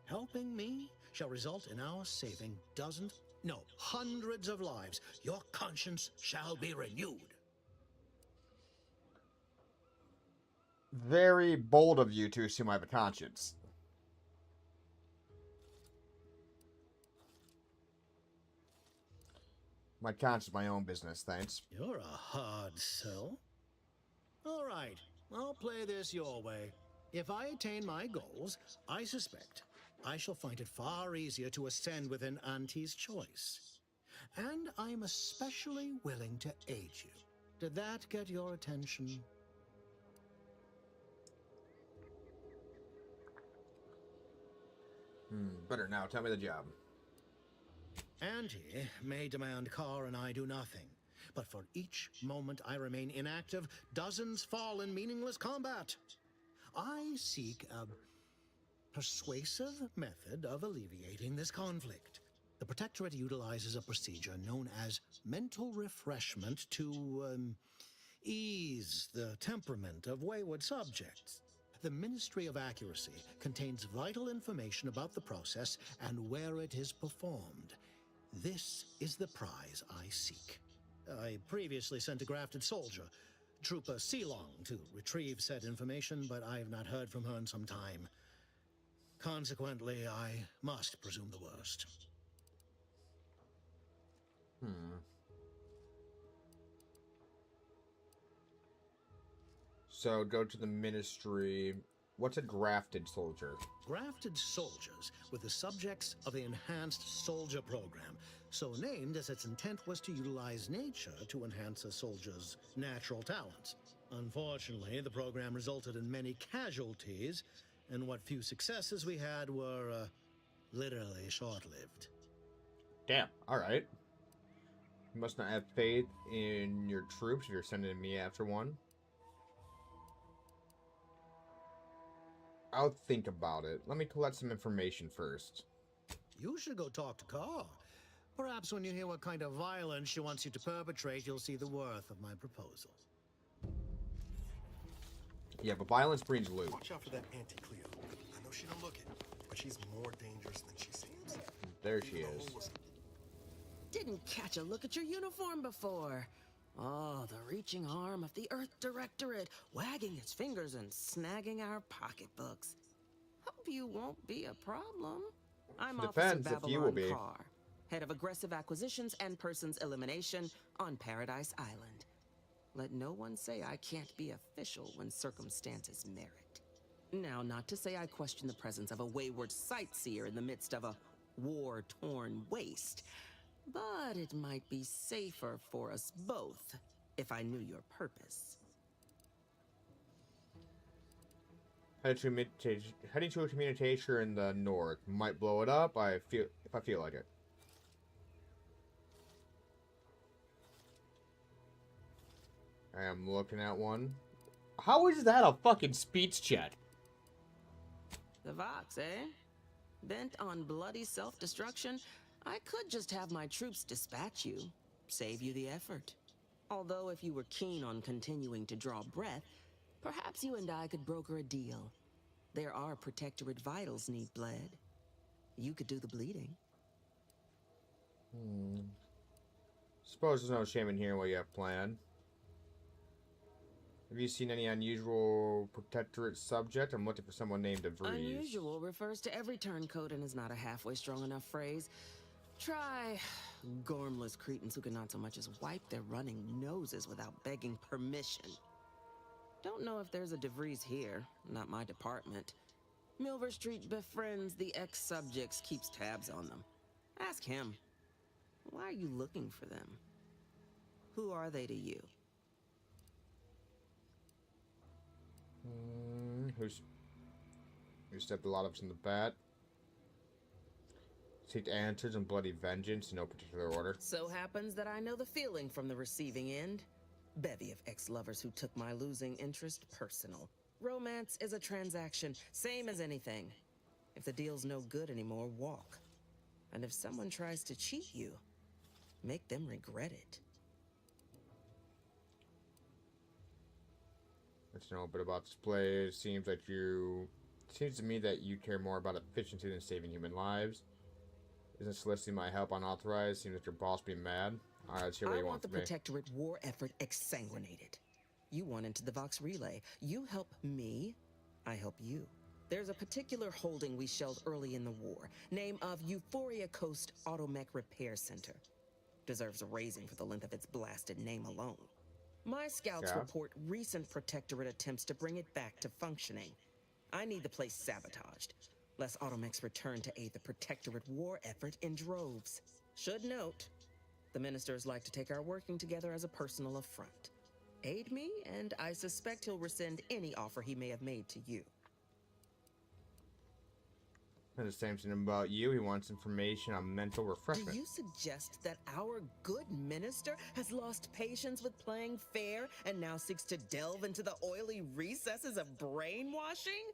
helping me shall result in our saving dozens, no, hundreds of lives. Your conscience shall be renewed. Very bold of you to assume I have a conscience. My conscience is my own business, thanks. You're a hard sell. All right, I'll play this your way. If I attain my goals, I suspect I shall find it far easier to ascend within Auntie's choice. And I'm especially willing to aid you. Did that get your attention? Better now. Tell me the job. Auntie may demand Carr and I do nothing. But for each moment I remain inactive, dozens fall in meaningless combat. I seek a persuasive method of alleviating this conflict. The Protectorate utilizes a procedure known as mental refreshment to ease the temperament of wayward subjects. The Ministry of Accuracy contains vital information about the process and where it is performed. This is the prize I seek. I previously sent a grafted soldier, Trooper Sealong, to retrieve said information, but I have not heard from her in some time. Consequently, I must presume the worst. So go to the ministry. What's a grafted soldier? Grafted soldiers were the subjects of the Enhanced Soldier Program, so named as its intent was to utilize nature to enhance a soldier's natural talents. Unfortunately, the program resulted in many casualties, and what few successes we had were literally short-lived. Damn, alright. You must not have faith in your troops if you're sending me after one. I'll think about it. Let me collect some information first. You should go talk to Carr. Perhaps when you hear what kind of violence she wants you to perpetrate, you'll see the worth of my proposal. Yeah, but violence brings loot. Watch out for that Auntie Cleo. I know she don't look it, but she's more dangerous than she seems. There she is. Didn't catch a look at your uniform before. Oh, the reaching arm of the Earth Directorate, wagging its fingers and snagging our pocketbooks. Hope you won't be a problem. I'm Depends Officer if you will Babylon be. Carr, head of aggressive acquisitions and persons elimination on Paradise Island. Let no one say I can't be official when circumstances merit. Now, not to say I question the presence of a wayward sightseer in the midst of a war-torn waste, but it might be safer for us both if I knew your purpose. Heading to a communicator in the north. Might blow it up if I feel like it. I am looking at one. How is that a fucking speech chat? The Vox, eh? Bent on bloody self-destruction? I could just have my troops dispatch you, save you the effort. Although if you were keen on continuing to draw breath, perhaps you and I could broker a deal. There are Protectorate vitals need bled. You could do the bleeding. Suppose there's no shame in hearing what you have planned. Have you seen any unusual Protectorate subject? I'm looking for someone named DeVries. Unusual refers to every turncoat and is not a halfway strong enough phrase. Try gormless cretins who can not so much as wipe their running noses without begging permission. Don't know if there's a DeVries here, not my department. Milver Street befriends the ex-subjects, keeps tabs on them. Ask him. Why are you looking for them? Who are they to you? Who stepped a lot of us in the bat? Seek answers and bloody vengeance in no particular order. So happens that I know the feeling from the receiving end. Bevy of ex-lovers who took my losing interest personal. Romance is a transaction, same as anything. If the deal's no good anymore, walk. And if someone tries to cheat you, make them regret it. Let's know a bit about this play. It seems to me that you care more about efficiency than saving human lives. Isn't soliciting my help unauthorized? Seems like your boss being mad. Alright, let's hear what you want the from me. Protectorate war effort exsanguinated. You want into the Vox Relay. You help me, I help you. There's a particular holding we shelled early in the war. Name of Euphoria Coast Automech Repair Center. Deserves a raising for the length of its blasted name alone. My scouts report recent Protectorate attempts to bring it back to functioning. I need the place sabotaged, lest Automechs return to aid the Protectorate war effort in droves. Should note, the ministers like to take our working together as a personal affront. Aid me, and I suspect he'll rescind any offer he may have made to you. And the same thing about you. He wants information on mental refreshment. Do you suggest that our good minister has lost patience with playing fair and now seeks to delve into the oily recesses of brainwashing?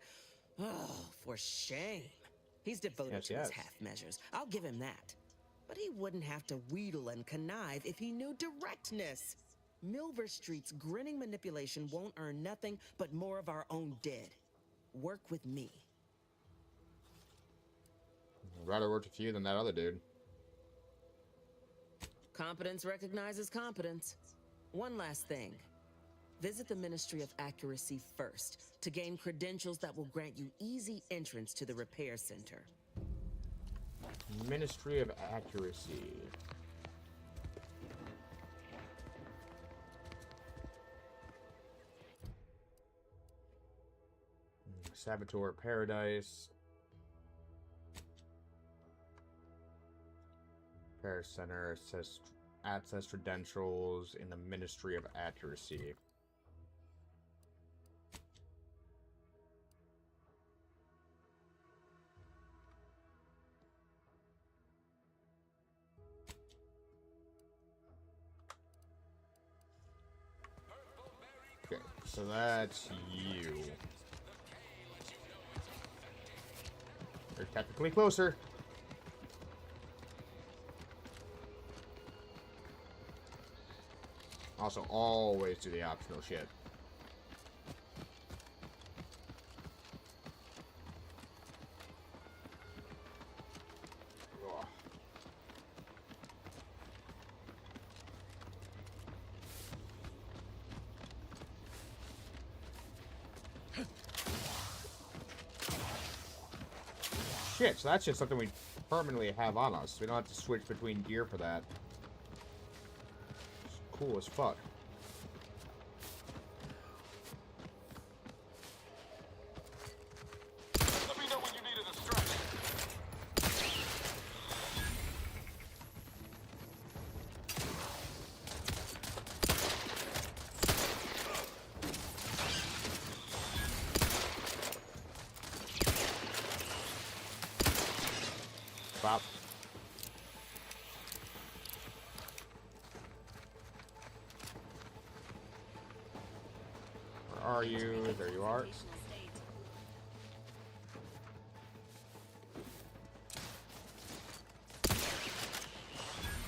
Oh, for shame. He's devoted to his half measures. I'll give him that. But he wouldn't have to wheedle and connive if he knew directness. Milver Street's grinning manipulation won't earn nothing but more of our own dead. Work with me. I'd rather work with you than that other dude. Competence recognizes competence. One last thing. Visit the Ministry of Accuracy first to gain credentials that will grant you easy entrance to the repair center. Ministry of Accuracy. Saboteur Paradise. Paris Center, access credentials in the Ministry of Accuracy. Okay, so that's you. They're technically closer. Also, always do the optional shit. Ugh. Shit, so that's just something we permanently have on us. We don't have to switch between gear for that. It's cool as fuck. Let me know when you need a distraction. Bop. Where are you? There you are.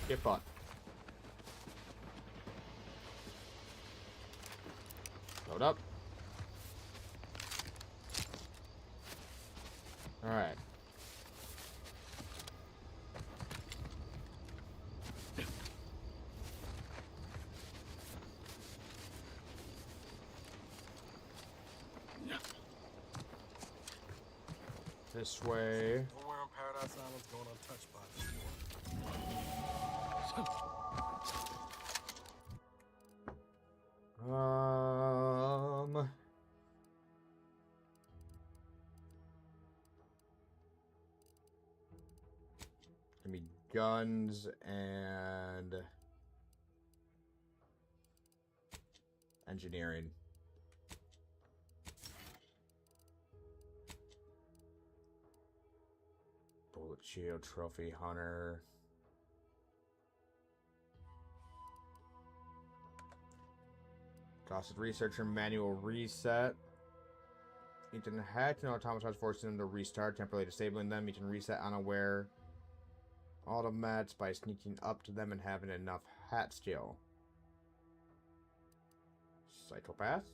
Get fucked. Load up. Alright. This way. Don't worry, Paradise Island's going untouched by this war. Give me guns and engineering. Bullet shield, trophy hunter. Gossip researcher, manual reset. You can hack an automaton, forcing them to restart, temporarily disabling them. You can reset unaware automats by sneaking up to them and having enough hat skill. Psychopath.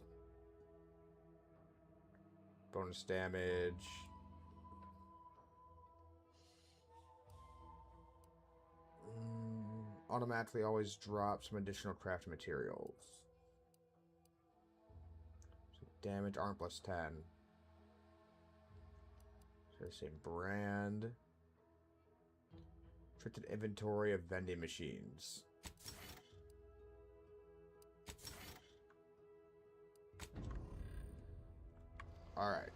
Bonus damage. Automatically always drop some additional crafting materials. So damage arm plus 10. So same brand. Restricted inventory of vending machines. Alright.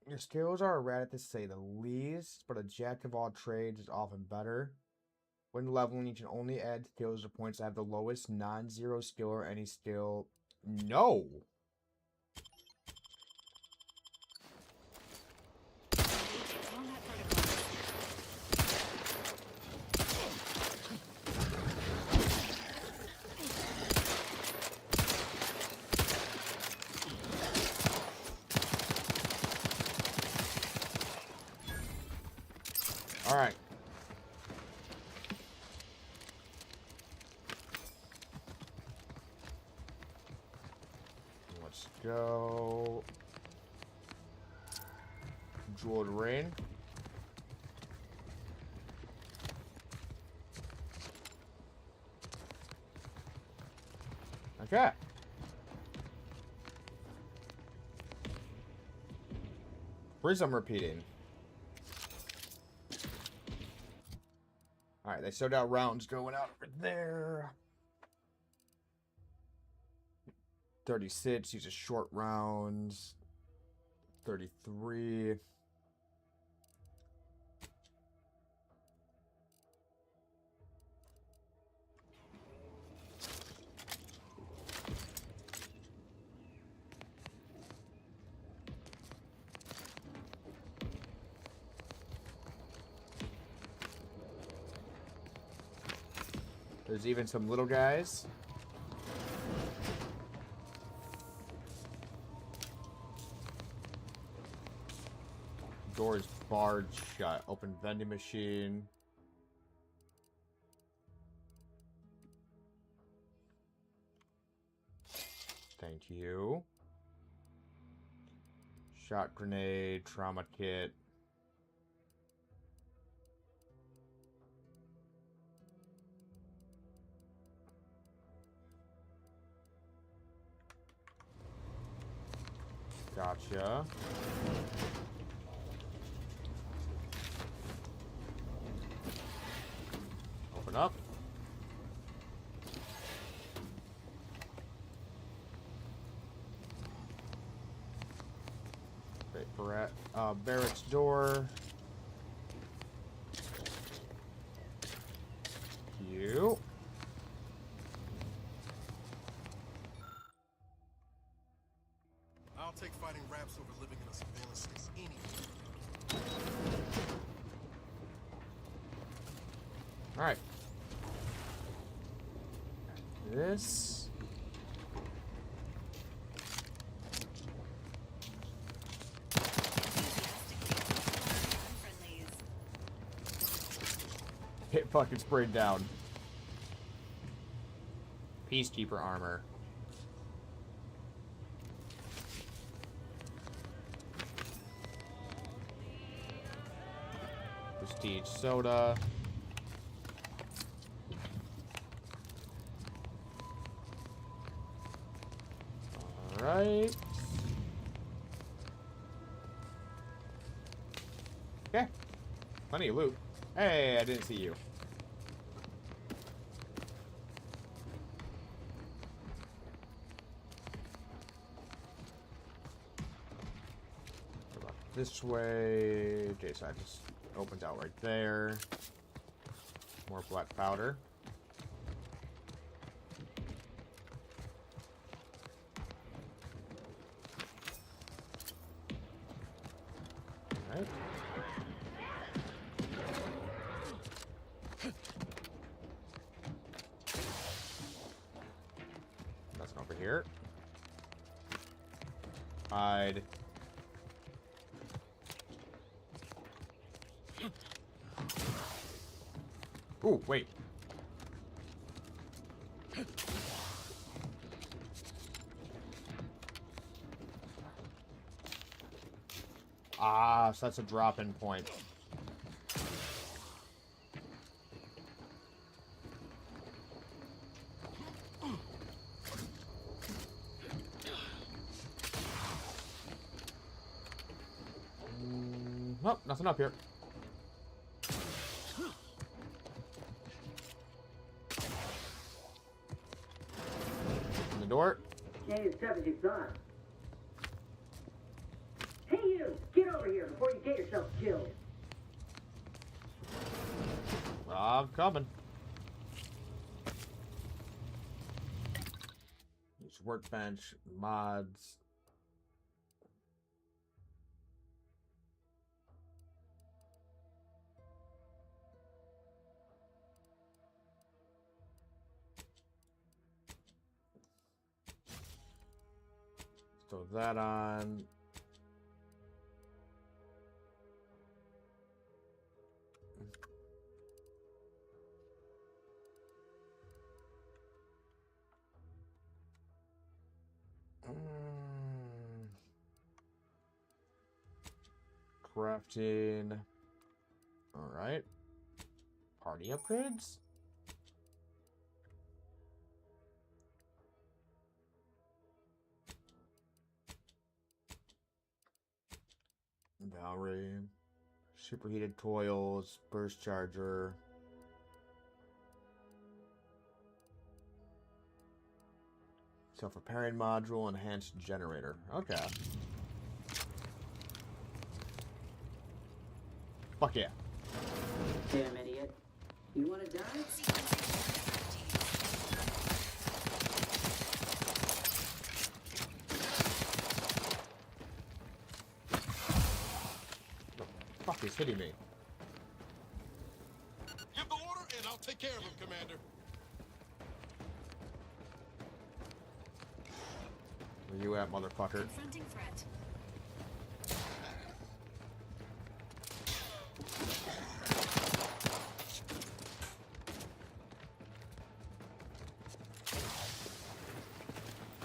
Your skills are erratic to say the least, but a jack of all trades is often better. When leveling, you can only add skills to points that have the lowest non-zero skill or any skill. No! All right. Let's go. Jeweled Rain. Okay. Prism repeating. Alright, they showed out rounds going out over there. 36 uses short rounds. 33. There's even some little guys. Door is barred shut. Open vending machine. Thank you. Shot grenade, trauma kit. Gotcha. Open up. Wait for Barrett's door. You. I'll take fighting raps over living in a surveillance state anyway. Alright. This. It fucking sprayed down. Peacekeeper armor. Prestige soda. Alright. Okay. Plenty of loot. Hey, I didn't see you. This way. Okay, so I just opens out right there. More black powder. Alright. Nothing over here. Hide. Ooh, wait. Ah, so that's a drop-in point. Nope, nothing up here. Open the door. Ain't as tough as you thought. Hey you! Get over here before you get yourself killed. I'm coming. Use workbench, mods. Throw that on. Crafting. All right. Party upgrades. Valerie. Superheated toils. Burst charger. Self-repairing module, enhanced generator. Okay. Fuck yeah. Damn idiot. You wanna die? The fuck is hitting me? Give the order and I'll take care of him, Commander. Where you at, motherfucker? Confronting threat.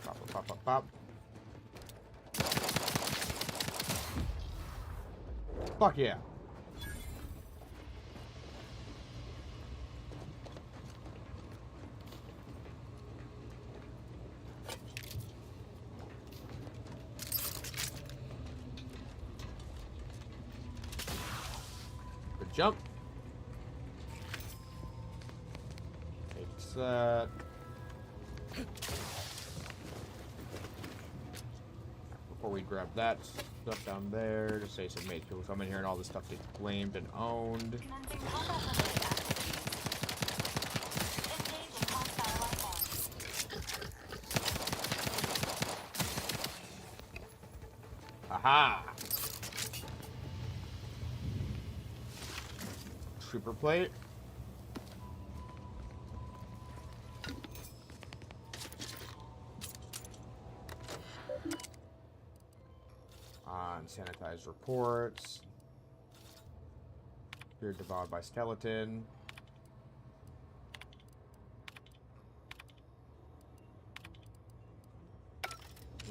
Pop, pop, pop, pop. Fuck yeah. Good jump. Takes that. Before we grab that stuff down there, just say some mate people come in here and all this stuff gets claimed and owned. Aha! Trooper plate. Unsanitized reports. You're devoured by skeleton.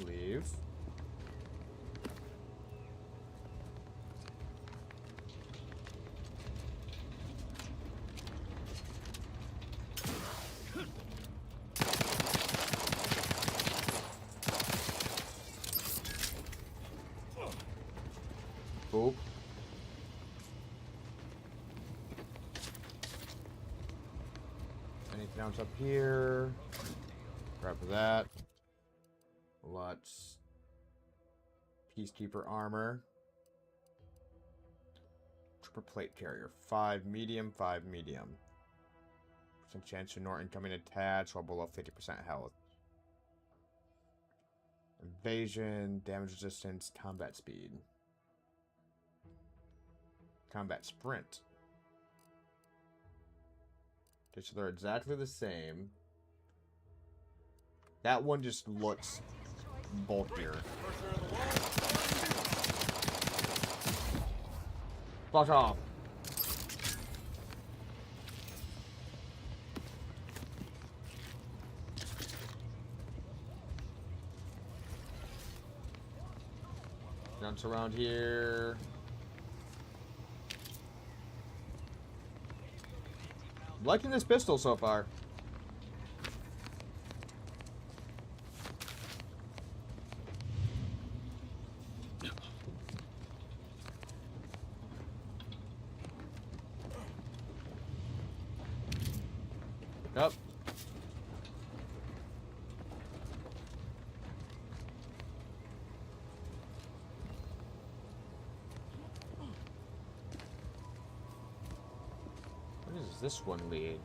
Leave. Boop. Anything else up here? Grab that. Let's Peacekeeper armor. Trooper plate carrier. 5 medium, 5 medium. Percent chance to ignore incoming attacks while below 50% health. Evasion, damage resistance, combat speed. Combat sprint. Okay, so they're exactly the same. That one just looks bulkier. Fuck off. Jumps around here. Liking this pistol so far. Up. Where does this one lead?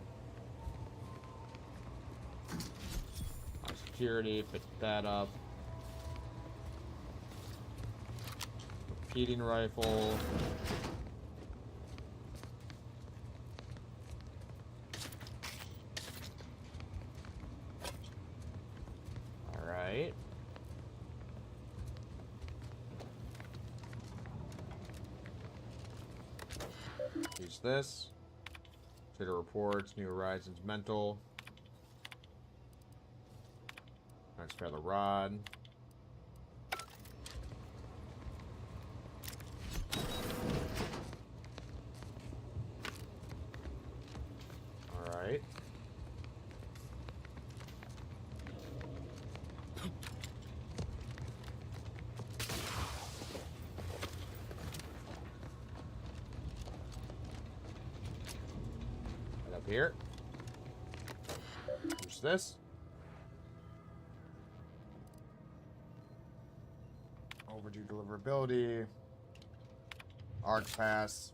Security, pick that up. Repeating rifle. Alright. Use this. Trader reports, New Horizons mental. Spare the rod. All right. Right up here. Use this. Vulnerability. Arc pass.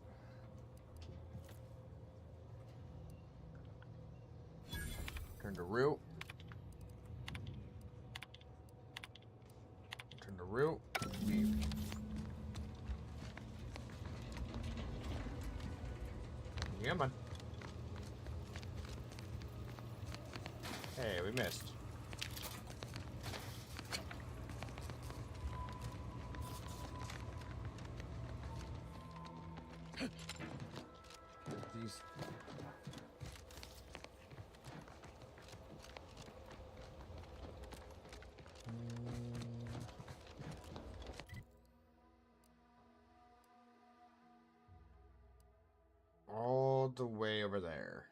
Turn to root. Turn to root. Leave. Come on. Hey, we missed. These. All the way over there.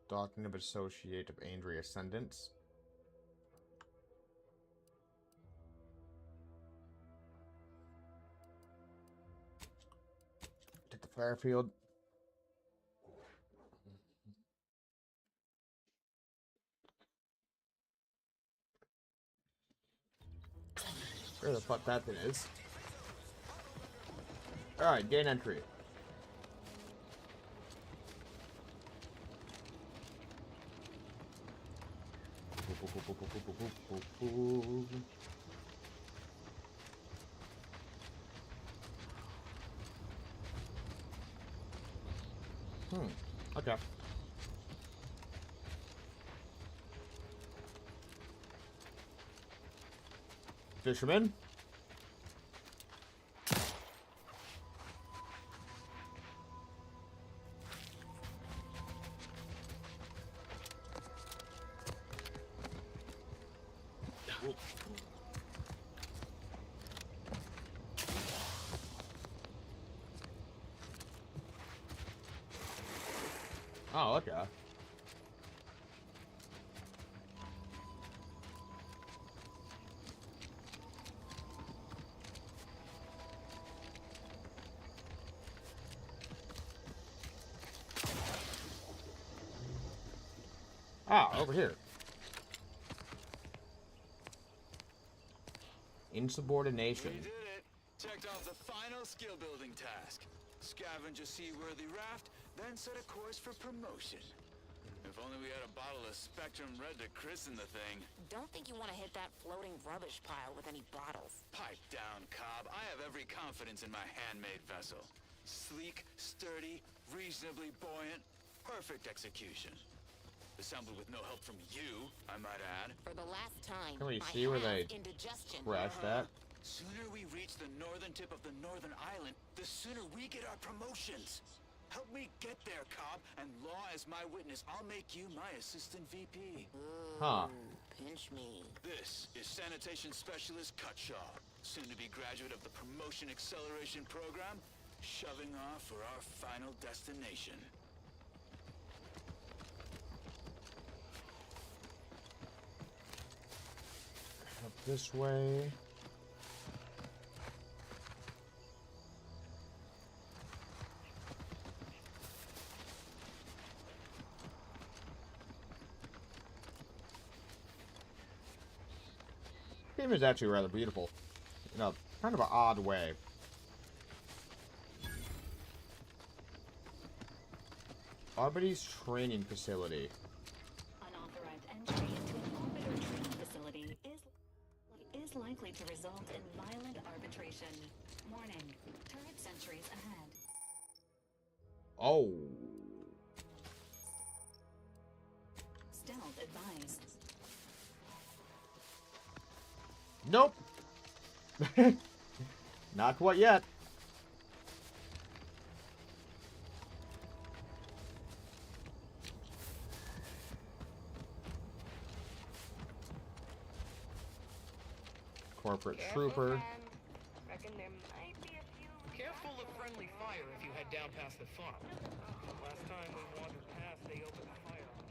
Stalking of Associate of Andrea Ascendants. Take the flare field. Where the fuck that thing is. Alright, gain entry. Okay. Fisherman. Oh, okay. Ah, over here. Insubordination. We did it. Checked off the final skill building task. Scavenge a seaworthy raft, then set a course for promotion. If only we had a bottle of Spectrum Red to christen the thing. Don't think you want to hit that floating rubbish pile with any bottles. Pipe down, Cobb. I have every confidence in my handmade vessel. Sleek, sturdy, reasonably buoyant, perfect execution. Assembled with no help from you, I might add. For the last time, Can we see where they crash that? Sooner we reach the northern tip of the northern island, the sooner we get our promotions. Help me get there, Cobb, and law as my witness, I'll make you my assistant VP. Huh. Pinch me. This is Sanitation Specialist Cutshaw, soon-to-be graduate of the Promotion Acceleration Program, shoving off for our final destination. Up this way. This game is actually rather beautiful. In a kind of an odd way. Arbity's training facility. Unauthorized entry into an arbiter training facility is likely to result in violent arbitration. Warning, turret sentries ahead. Oh. Stealth advised. Nope. Not quite yet. Corporate trooper. Reckon there might be a few. Careful of friendly fire if you head down past the farm. Last time we wandered past, they opened fire on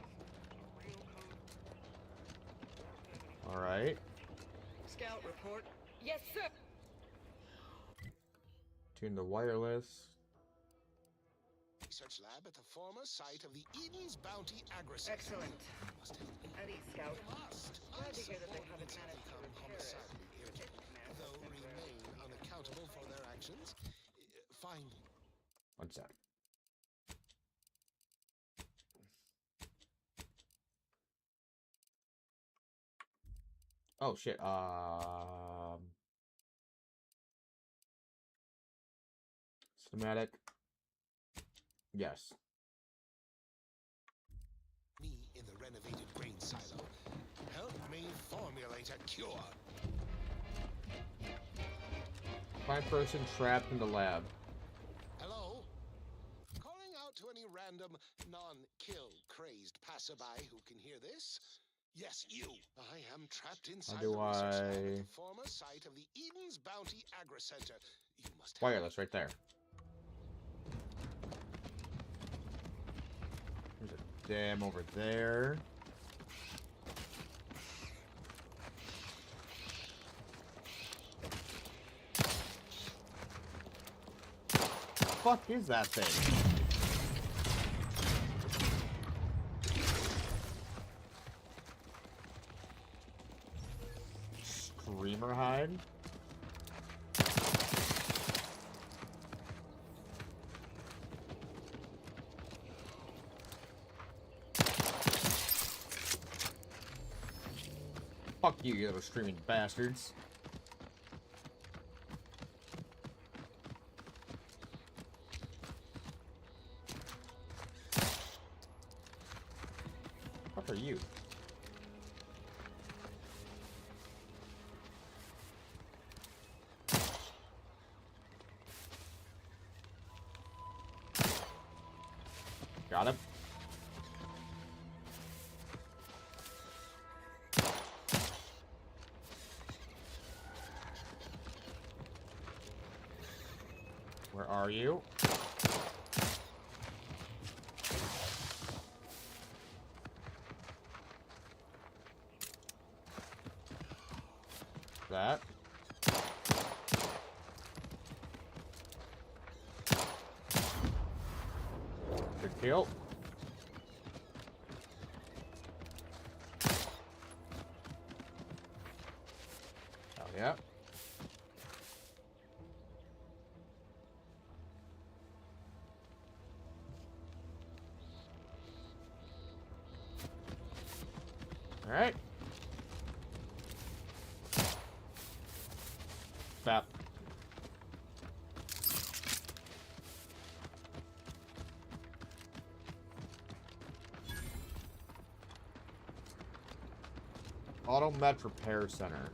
us. All right. Scout report. Yes, sir. Tune the wireless. research lab at the former site of the Eden's Bounty Agri-Center. Excellent. At ease, Scout. Glad to hear that they haven't managed to repair it. Though remain unaccountable for their actions. Find. One sec. Oh shit. Cinematic. Yes. Me in the renovated grain silo. Help me formulate a cure. Find person trapped in the lab. Hello? Calling out to any random, non-kill crazed passerby who can hear this? Yes, you. I am trapped inside the research lab at the former site of the Eden's Bounty Agri-Center. You must have wireless right there. There's a dam over there. What the fuck is that thing? Screamer hide? Fuck you, you little screaming bastards. What are you? Got him. Where are you? That. Good kill. Oh yeah. All right. Fap. Automet Repair Center.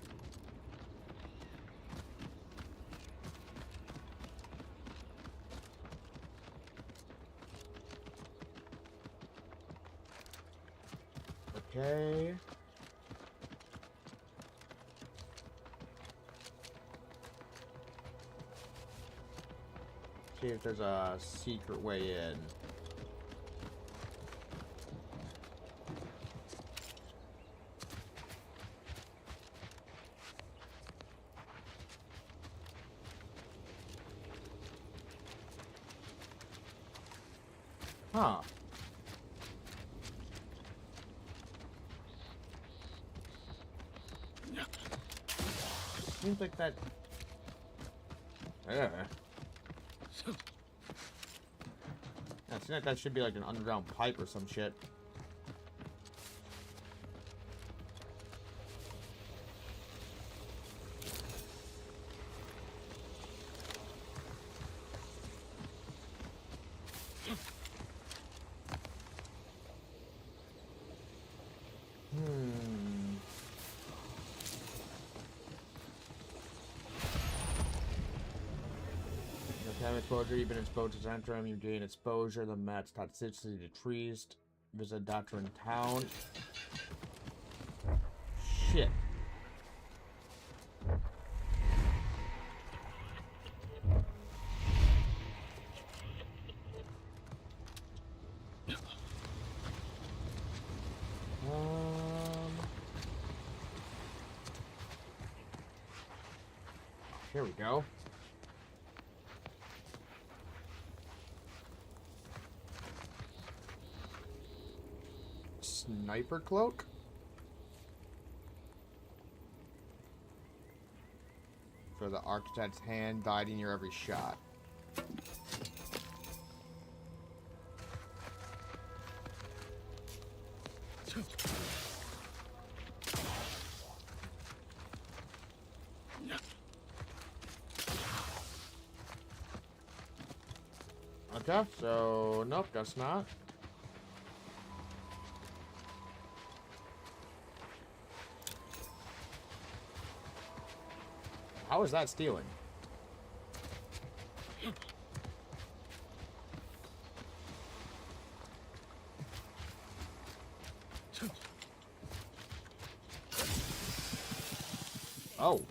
Okay. See if there's a secret way in. Huh. Seems like that. Yeah, it seems like that should be like an underground pipe or some shit. Exposure, you've been exposed to Zentrum, you gain exposure, the mat's toxicity decreased. Visit a doctor in town. Shit. Here we go. Sniper cloak? For the architect's hand, guiding your every shot. Okay, so nope, guess not. How is that stealing? Oh.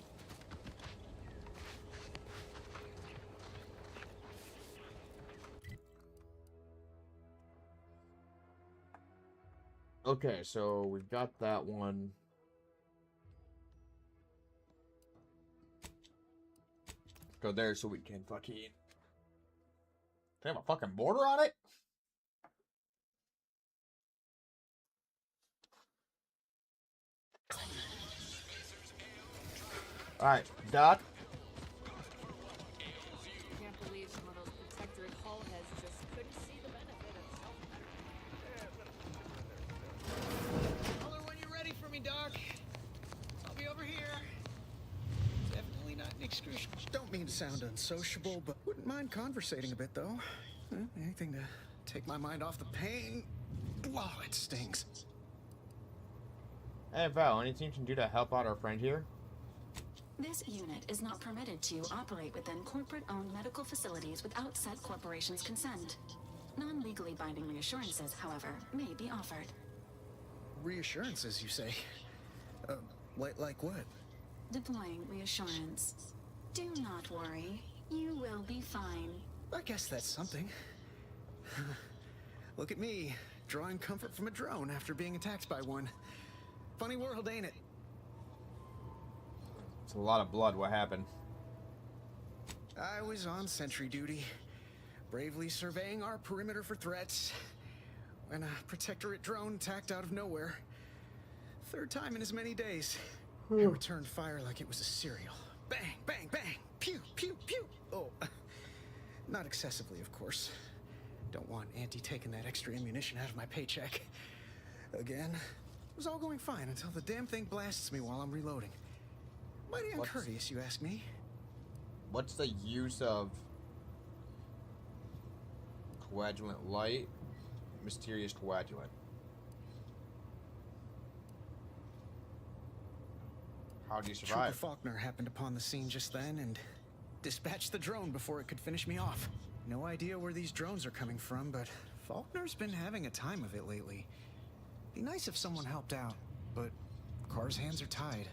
Okay, so we've got that one. Let's go there so we can fucking... They have a fucking border on it? Alright, Doc. I can't believe some of those protectorate hull heads just couldn't see the benefit of self. Holler when you're ready for me, Doc. I'll be over here. Definitely not an excursion. Don't mean to sound unsociable, but wouldn't mind conversating a bit, though. Anything to take my mind off the pain. Wow, it stings. Hey, Val, anything you can do to help out our friend here? This unit is not permitted to operate within corporate-owned medical facilities without said corporation's consent. Non-legally binding reassurances, however, may be offered. Reassurances, you say? Like what? Deploying reassurance. Do not worry. You will be fine. I guess that's something. Look at me, drawing comfort from a drone after being attacked by one. Funny world, ain't it? It's a lot of blood. What happened? I was on sentry duty, bravely surveying our perimeter for threats, when a protectorate drone attacked out of nowhere. Third time in as many days. I returned fire like it was a cereal. Bang, bang, bang! Pew, pew, pew! Oh, not excessively, of course. Don't want Auntie taking that extra ammunition out of my paycheck. Again, it was all going fine until the damn thing blasts me while I'm reloading. Mighty uncourteous, you ask me. What's the use of coagulant light? Mysterious coagulant. How do you survive? Trooper Faulkner happened upon the scene just then and dispatched the drone before it could finish me off. No idea where these drones are coming from, but Faulkner's been having a time of it lately. Be nice if someone helped out, but Carr's hands are tied.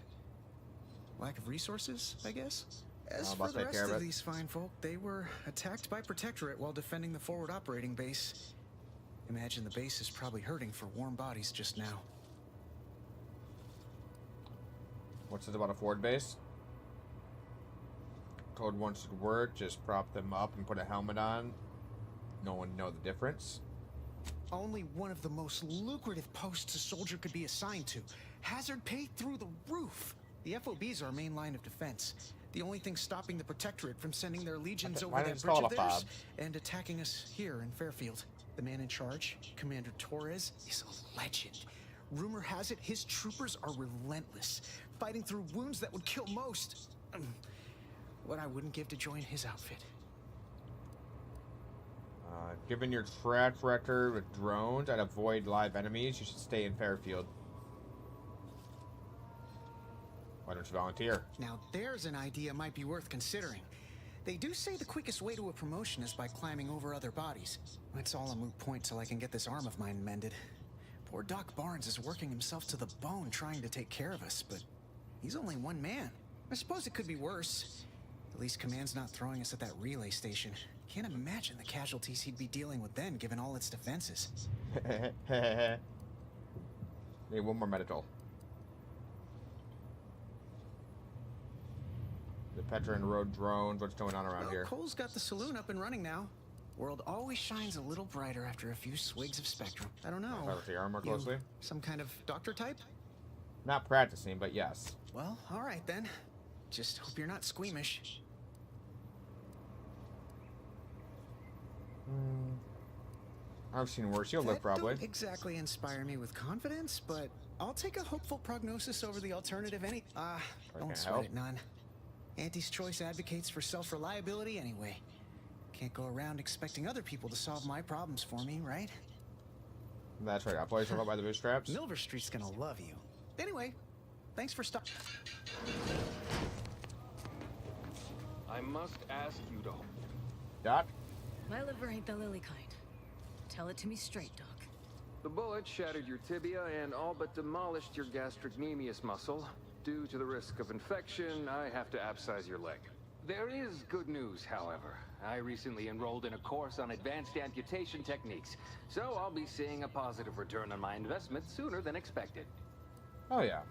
Lack of resources, I guess? As for the rest of these fine folk, they were attacked by Protectorate while defending the forward operating base. Imagine the base is probably hurting for warm bodies just now. What's it about a forward base? Code 1 should work, just prop them up and put a helmet on. No one know the difference. Only one of the most lucrative posts a soldier could be assigned to. Hazard pay through the roof. The FOB's our main line of defense. The only thing stopping the Protectorate from sending their legions over that bridge of theirs and attacking us here in Fairfield. The man in charge, Commander Torres, is a legend. Rumor has it his troopers are relentless, fighting through wounds that would kill most. What I wouldn't give to join his outfit. Given your track record with drones and avoid live enemies, you should stay in Fairfield. Why don't you volunteer? Now there's an idea might be worth considering. They do say the quickest way to a promotion is by climbing over other bodies. It's all a moot point till I can get this arm of mine mended. Poor Doc Barnes is working himself to the bone trying to take care of us, but he's only one man. I suppose it could be worse. At least Command's not throwing us at that relay station. Can't imagine the casualties he'd be dealing with then, given all its defenses. Need one more medical. The Petra and road drones. What's going on around here? Cole's got the saloon up and running now. World always shines a little brighter after a few swigs of Spectrum. I don't know. If I look at the armor You closely. some kind of doctor type? Not practicing, but yes. Well, all right then. Just hope you're not squeamish. I've seen worse. You'll live, probably. Don't exactly inspire me with confidence, but I'll take a hopeful prognosis over the alternative don't sweat it none. Auntie's Choice advocates for self-reliability anyway. Can't go around expecting other people to solve my problems for me, right? That's right. I'll pull yourself up by the bootstraps. Milver Street's gonna love you. Anyway, thanks for stopping. I must ask you to... Doc? My liver ain't the lily kind. Tell it to me straight, Doc. The bullet shattered your tibia and all but demolished your gastrocnemius muscle. Due to the risk of infection, I have to abscise your leg. There is good news, however. I recently enrolled in a course on advanced amputation techniques, so I'll be seeing a positive return on my investment sooner than expected. Oh, yeah.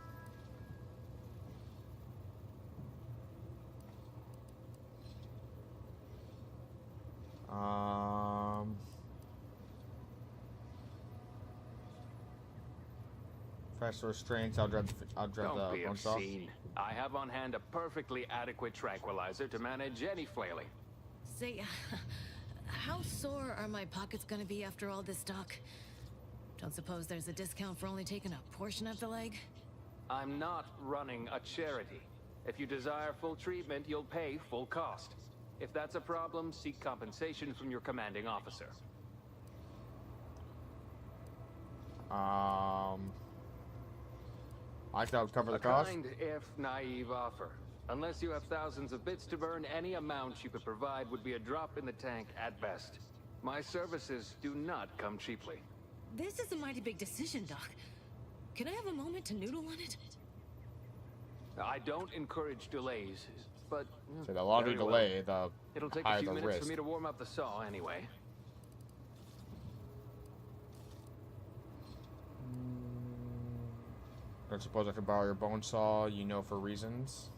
Faster restraints. I'll dread Don't be the bone saw. obscene. I have on hand a perfectly adequate tranquilizer to manage any flailing. Say, how sore are my pockets gonna be after all this, Doc? Don't suppose there's a discount for only taking a portion of the leg? I'm not running a charity. If you desire full treatment, you'll pay full cost. If that's a problem, seek compensation from your commanding officer. I shall cover the cost. A kind, if naive offer. Unless you have thousands of bits to burn, any amount you could provide would be a drop in the tank at best. My services do not come cheaply. This is a mighty big decision, Doc. Can I have a moment to noodle on it? I don't encourage delays, but... So the longer delay, the It'll take higher a few the minutes risk. for me to warm up the saw, anyway. Don't suppose I could borrow your bone saw, you know, for reasons.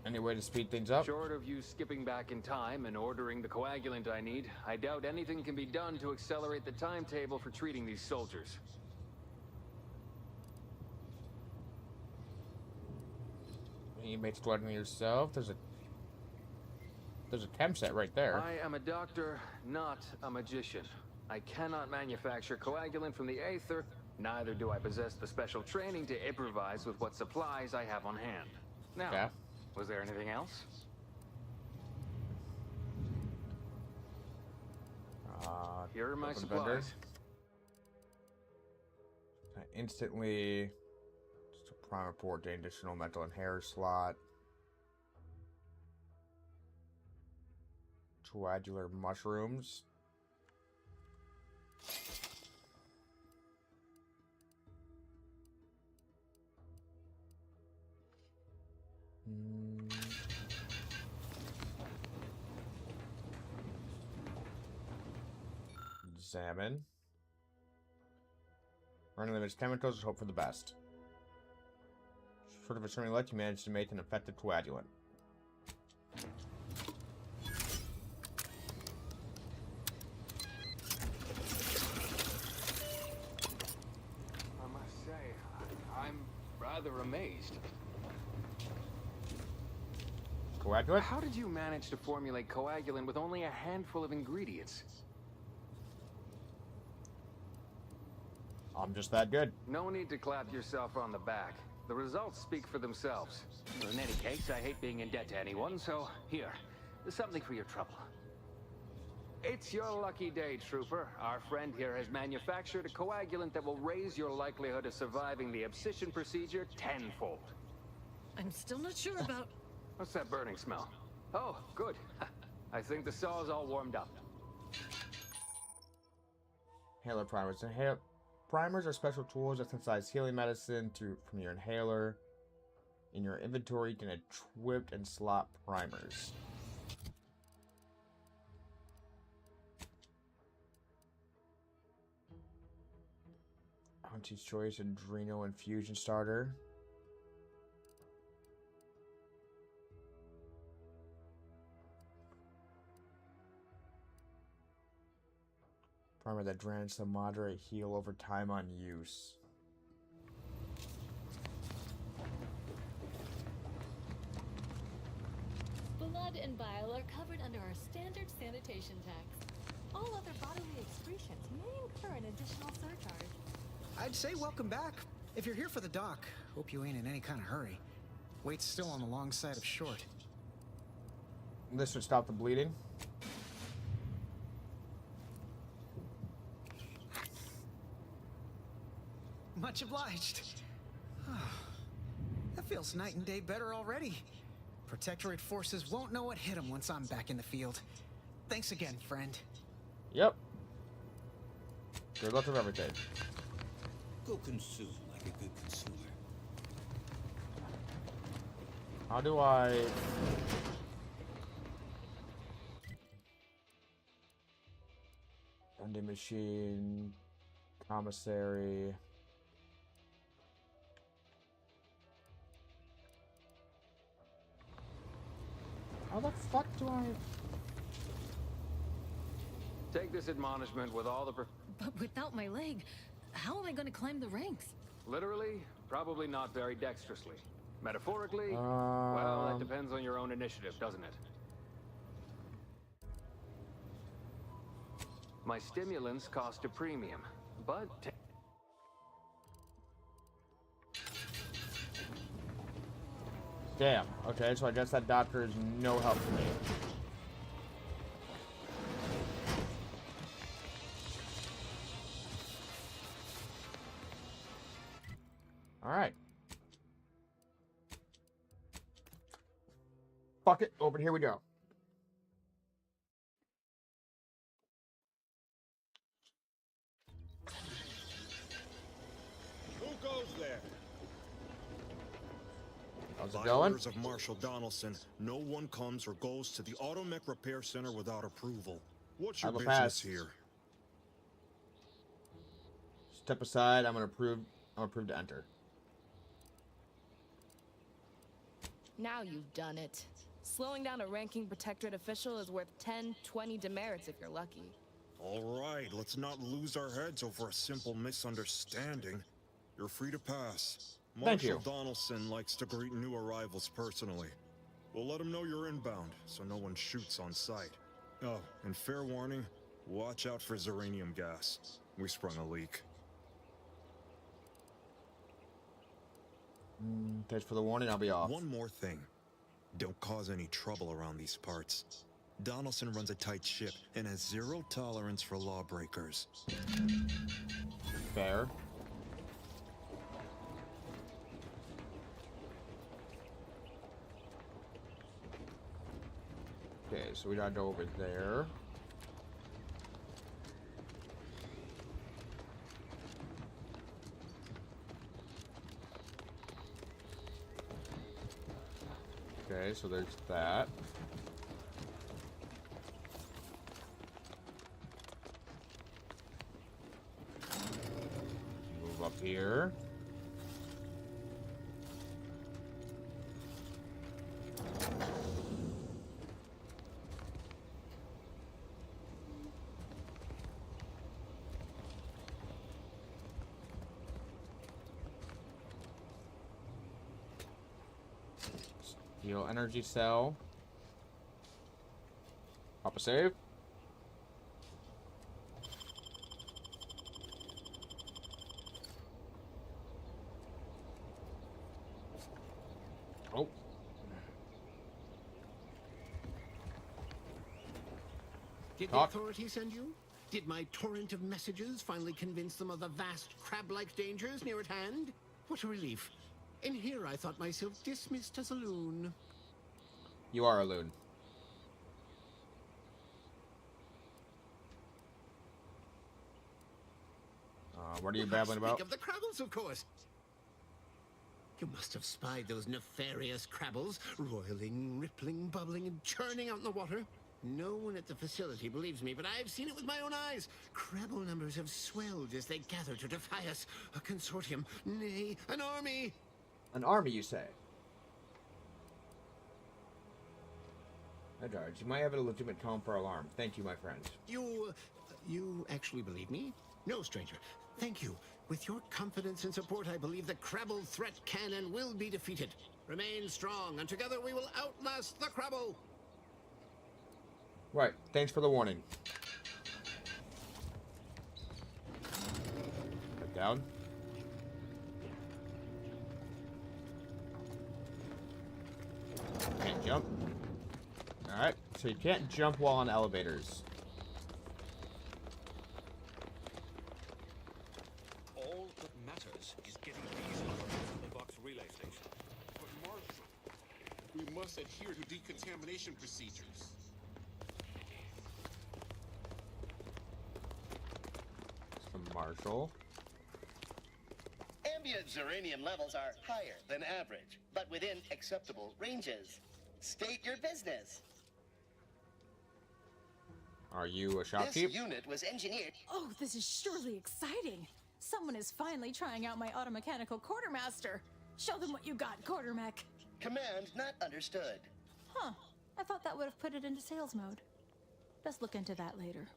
Any way to speed things up? Short of you skipping back in time and ordering the coagulant I need, I doubt anything can be done to accelerate the timetable for treating these soldiers. You made sweating yourself. There's a chem set right there. I am a doctor, not a magician. I cannot manufacture coagulant from the aether, neither do I possess the special training to improvise with what supplies I have on hand. Now, was there anything else? Here are my supplies. Instantly, just a prime report, the additional mental and hair slot. Coagular mushrooms. Examine. Running limits chemicals, hope for the best. Short of extremely luck, you managed to make an effective coagulant. I must say, I'm rather amazed. Coagulant? How did you manage to formulate coagulant with only a handful of ingredients? I'm just that good. No need to clap yourself on the back. The results speak for themselves. In any case, I hate being in debt to anyone, so here, there's something for your trouble. It's your lucky day, Trooper. Our friend here has manufactured a coagulant that will raise your likelihood of surviving the abscission procedure tenfold. I'm still not sure about... What's that burning smell? Oh, good. I think the saw's all warmed up. Inhaler primers. Primers are special tools that synthesize healing medicine from your inhaler. In your inventory, you can equip and slot primers. Auntie's Choice Adrenal Infusion Starter. armor that grants a moderate heal over time on use. Blood and bile are covered under our standard sanitation tax. All other bodily excretions may incur an additional surcharge. I'd say welcome back. If you're here for the dock, hope you ain't in any kind of hurry. Wait's still on the long side of short. This would stop the bleeding. Much obliged. That feels night and day better already. Protectorate forces won't know what hit them once I'm back in the field. Thanks again, friend. Yep. Good luck with everything. Go consume like a good consumer. How do I... Vending machine, commissary. How the fuck do I... Take this admonishment with all the... But without my leg, how am I going to climb the ranks? Literally, probably not very dexterously. Metaphorically, well, that depends on your own initiative, doesn't it? My stimulants cost a premium, but... Damn. Okay, so I guess that doctor is no help for me. Alright. Fuck it. Over here we go. Who goes there? How's By it going? orders of Marshal Donaldson, no one comes or goes to the Automech Repair Center without approval. What's your I will business pass. here? Step aside. I'm approved to enter. Now you've done it. Slowing down a ranking Protectorate official is worth 10, 20 demerits if you're lucky. All right, let's not lose our heads over a simple misunderstanding. You're free to pass. Thank you. Marshal Donaldson likes to greet new arrivals personally. We'll let him know you're inbound, so no one shoots on sight. Oh, and fair warning, watch out for Zeranium gas. We sprung a leak. Thanks for the warning, I'll be off. One more thing. Don't cause any trouble around these parts. Donaldson runs a tight ship and has zero tolerance for lawbreakers. Fair. Okay, so we gotta go over there. Okay, so there's that. Move up here. Steel energy cell. Pop a save. Oh. Did the authorities send you? Did my torrent of messages finally convince them of the vast crab-like dangers near at hand? What a relief. In here I thought myself dismissed as a loon. You are a loon. What are you babbling about? Speak of the Crabbles, of course. You must have spied those nefarious Crabbles, roiling, rippling, bubbling, and churning out in the water. No one at the facility believes me, but I've seen it with my own eyes. Crabble numbers have swelled as they gather to defy us. A consortium, nay, an army. An army, you say? Guards, you might have a legitimate calm for alarm. Thank you, my friend. You You actually believe me? No, stranger. Thank you. With your confidence and support, I believe the Crabble threat can and will be defeated. Remain strong, and together we will outlast the Crabble! Right. Thanks for the warning. Put down. Can't jump. Alright, so you can't jump while on elevators. All that matters is getting these operatives to the Vox relay station. But Marshal, we must adhere to decontamination procedures. From Marshall. Ambient Zeranium levels are higher than average, but within acceptable ranges. State your business. Are you a shopkeep? This unit was engineered. Oh, this is surely exciting. Someone is finally trying out my automechanical quartermaster. Show them what you got, Quartermech. Command not understood. Huh. I thought that would have put it into sales mode. Let's look into that later.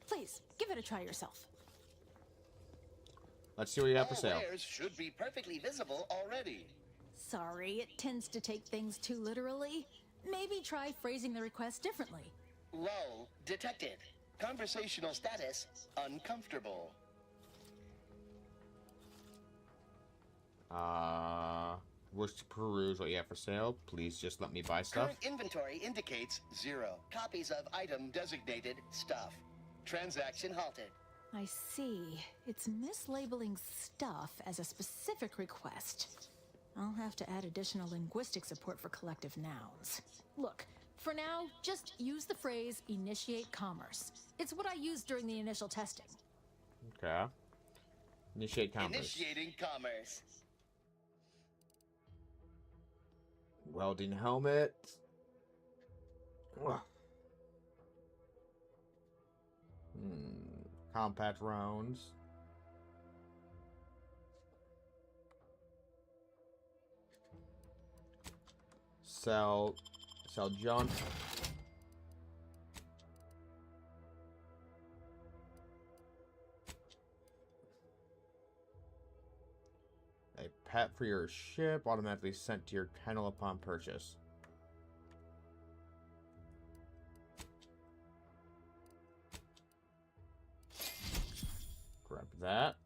Please, give it a try yourself. Let's see what you have for All sale. wares should be perfectly visible already. Sorry, it tends to take things too literally. Maybe try phrasing the request differently. Lull detected. Conversational status uncomfortable. Wish to peruse what you have for sale. Please just let me buy stuff. Current inventory indicates 0 copies of item designated stuff. Transaction halted. I see. It's mislabeling stuff as a specific request. I'll have to add additional linguistic support for collective nouns. Look, for now, just use the phrase initiate commerce. It's what I used during the initial testing. Okay. Initiate commerce. Initiating commerce. Welding helmet. Ugh. Compact rounds. Sell junk. A pet for your ship, automatically sent to your kennel upon purchase. Grab that.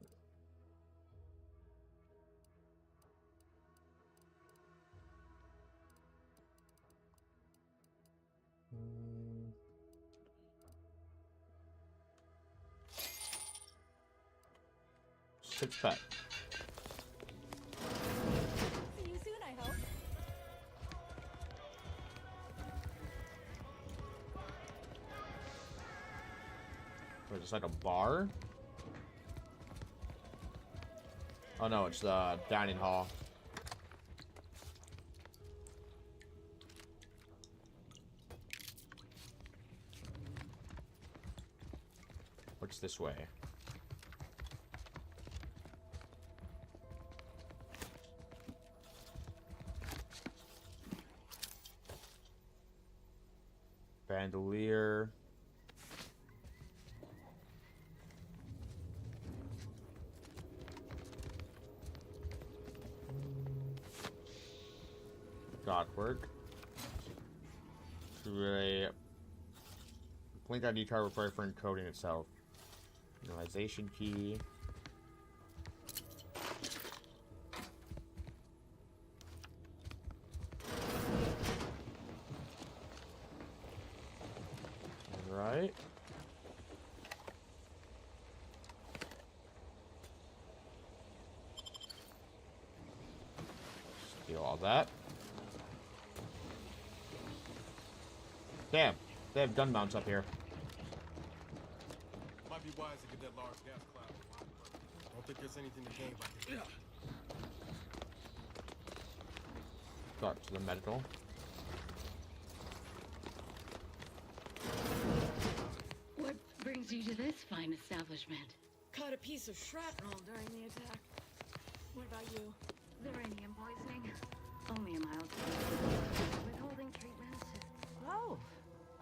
Six pack. See you soon, I hope. Wait, it's like a bar? Oh no, it's the dining hall. What's this way? Bandolier. Godwork. To a Blink ID card required for encoding itself. Utilization key. Alright. Steal all that. Damn, they have gun mounts up here. Might be wise to get that large gas cloud. I don't think there's anything to gain by it. Got to the medical. What brings you to this fine establishment? Caught a piece of shrapnel during the attack. What about you? Uranium poisoning. Only a mild case. Withholding treatment. Oh,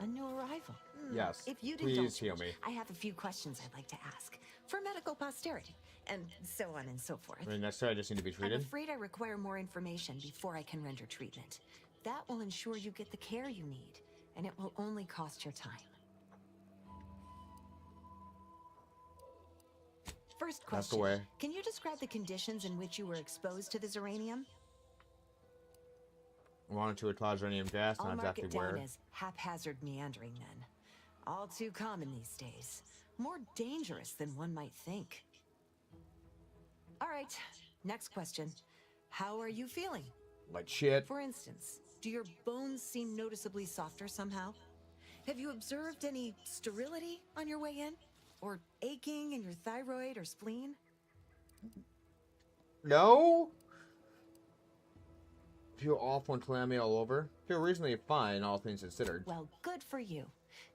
A new arrival. Yes. If you'd Please indulge heal me. I have a few questions I'd like to ask for medical posterity, and so on and so forth. I mean, necessarily I just need to be I'm treated. afraid I require more information before I can render treatment. That will ensure you get the care you need, and it will only cost your time. First Ask question. away. Can you describe the conditions in which you were exposed to the Zeranium? Wanted to a Tlazeranium gas, I'll not mark exactly it down where. as haphazard meandering then. All too common these days. More dangerous than one might think. All right, next question. How are you feeling? Like shit. For instance, do your bones seem noticeably softer somehow? Have you observed any sterility on your way in? Or aching in your thyroid or spleen? No? Feel awful and clammy all over. Feel reasonably fine, all things considered. Well, good for you.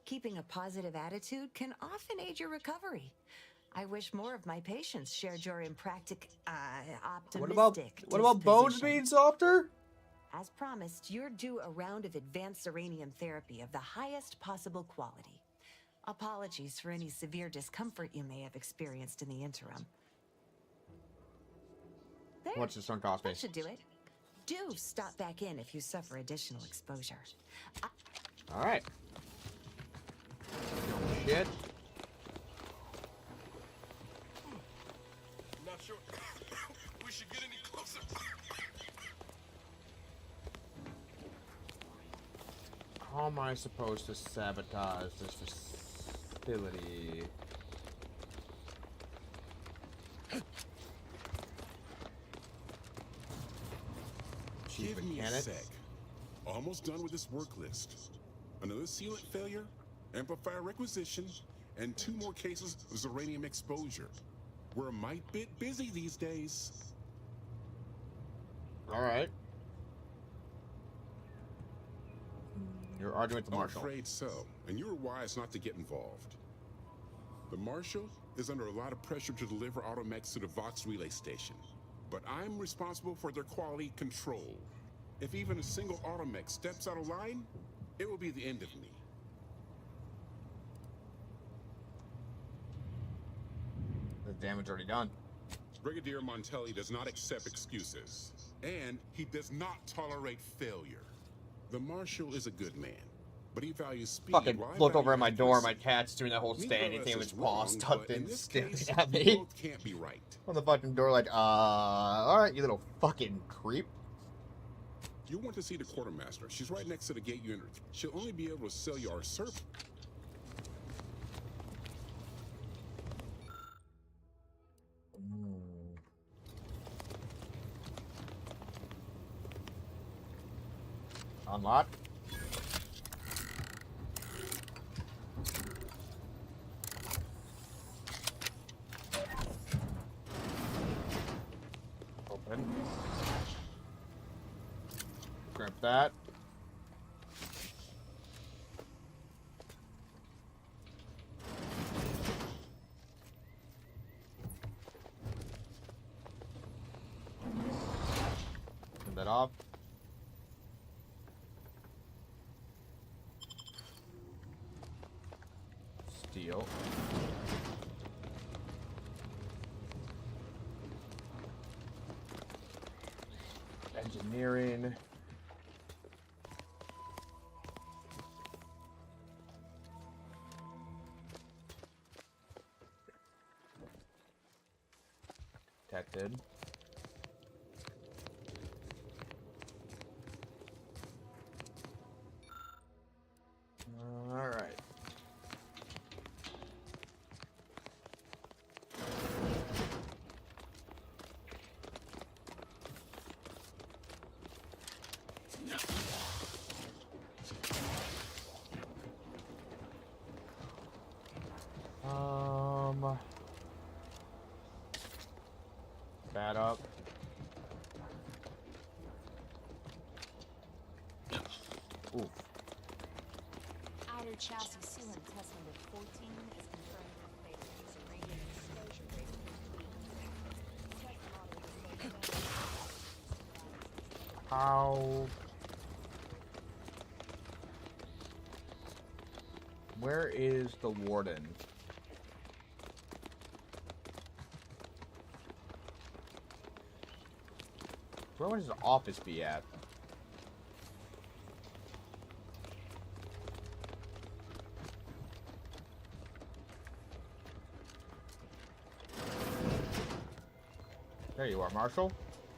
Keeping a positive attitude can often aid your recovery. I wish more of my patients shared your optimistic What about bones disposition. being softer? As promised, you're due a round of advanced Zeranium therapy of the highest possible quality. Apologies for any severe discomfort you may have experienced in the interim. There, What's this one cost me? that should do it. Do stop back in if you suffer additional exposure. Alright. Shit. Not sure we should get any closer. How am I supposed to sabotage this facility? Chief Give me a mechanic? sec. Almost done with this work list. Another sealant failure, amplifier requisition, and 2 more cases of Zeranium exposure. We're a mite bit busy these days. Alright. You're arguing with the marshal. I'm afraid so, and you were wise not to get involved. The marshal is under a lot of pressure to deliver automechs to the Vox relay station, but I'm responsible for their quality control. If even a single automech steps out of line, it will be the end of me. The damage already done. Brigadier Montelli does not accept excuses, and he does not tolerate failure. The Marshal is a good man, but he values speed. Fucking while I looked over value at my door, accuracy. my cat's doing that whole Neither standing of thing us with is his paws wrong, tucked but in, this staring case, at we me. both can't be right. On the fucking door like, alright, you little fucking creep. You want to see the quartermaster. She's right next to the gate you entered. She'll only be able to sell you our serp. Unlock. Open. Grab that. Turn that off. Steel. Engineering. Detected. All right. Bat up. Oof. Outer chassis sealant test number 14 is confirmed with failures. Radiant exposure rate. How? Where is the warden? Where would his office be at? There you are, Marshal.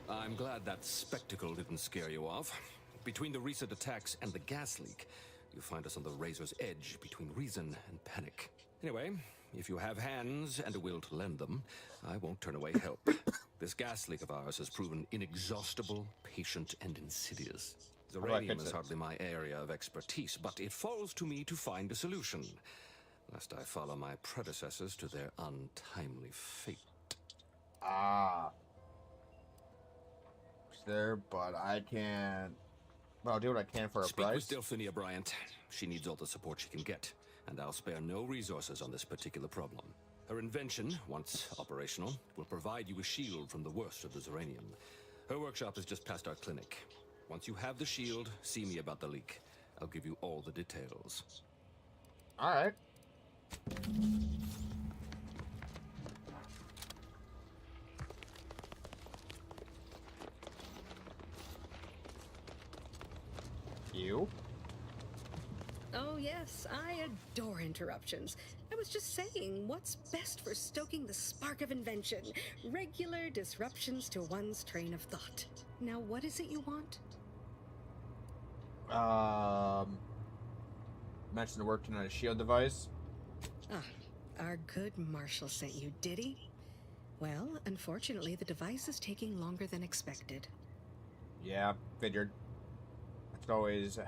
I'm glad that spectacle didn't scare you off. Between the recent attacks and the gas leak, you find us on the razor's edge between reason and panic. Anyway, if you have hands and a will to lend them, I won't turn away help. This gas leak of ours has proven inexhaustible, patient, and insidious. Zeranium is hardly my area of expertise, but it falls to me to find a solution, lest I follow my predecessors to their untimely fate. Ah. It's there, but I can't... Well, I'll do what I can for a price. Speak with Delphinia Bryant. She needs all the support she can get, and I'll spare no resources on this particular problem. Her invention, once operational, will provide you a shield from the worst of the Zeranium. Her workshop is just past our clinic. Once you have the shield, see me about the leak. I'll give you all the details. All right. You? Oh, yes, I adore interruptions. I was just saying, what's best for stoking the spark of invention? Regular disruptions to one's train of thought. Now, what is it you want? Mentioned working on a shield device. Ah, our good Marshal sent you, did he? Well, unfortunately, the device is taking longer than expected. Yeah, figured. It's always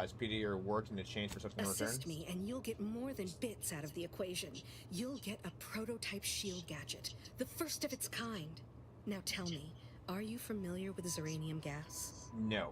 speedier work in exchange for something in return. Assist me, and you'll get more than bits out of the equation. You'll get a prototype shield gadget, the first of its kind. Now tell me, are you familiar with Zeranium gas? No.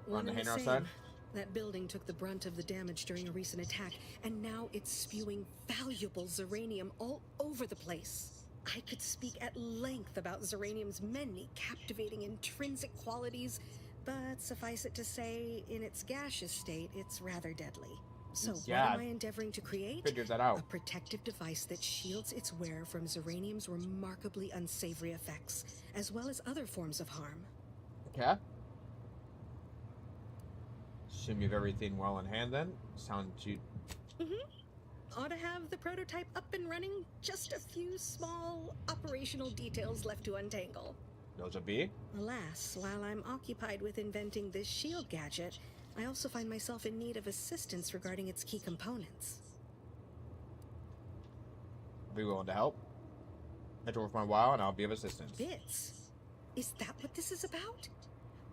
One On the and Hanar same. side? That building took the brunt of the damage during a recent attack, and now it's spewing valuable Zeranium all over the place. I could speak at length about Zeranium's many captivating intrinsic qualities, but suffice it to say, in its gaseous state, it's rather deadly. So what am I endeavoring to create? Figures that out. A protective device that shields its wearer from Zeranium's remarkably unsavory effects, as well as other forms of harm. Okay. Assume you have everything well in hand then. Sounds you. Ought to have the prototype up and running. Just a few small operational details left to untangle. Those would be? Alas, while I'm occupied with inventing this shield gadget, I also find myself in need of assistance regarding its key components. I'll be willing to help. It's worth my while, and I'll be of assistance. Bits? Is that what this is about?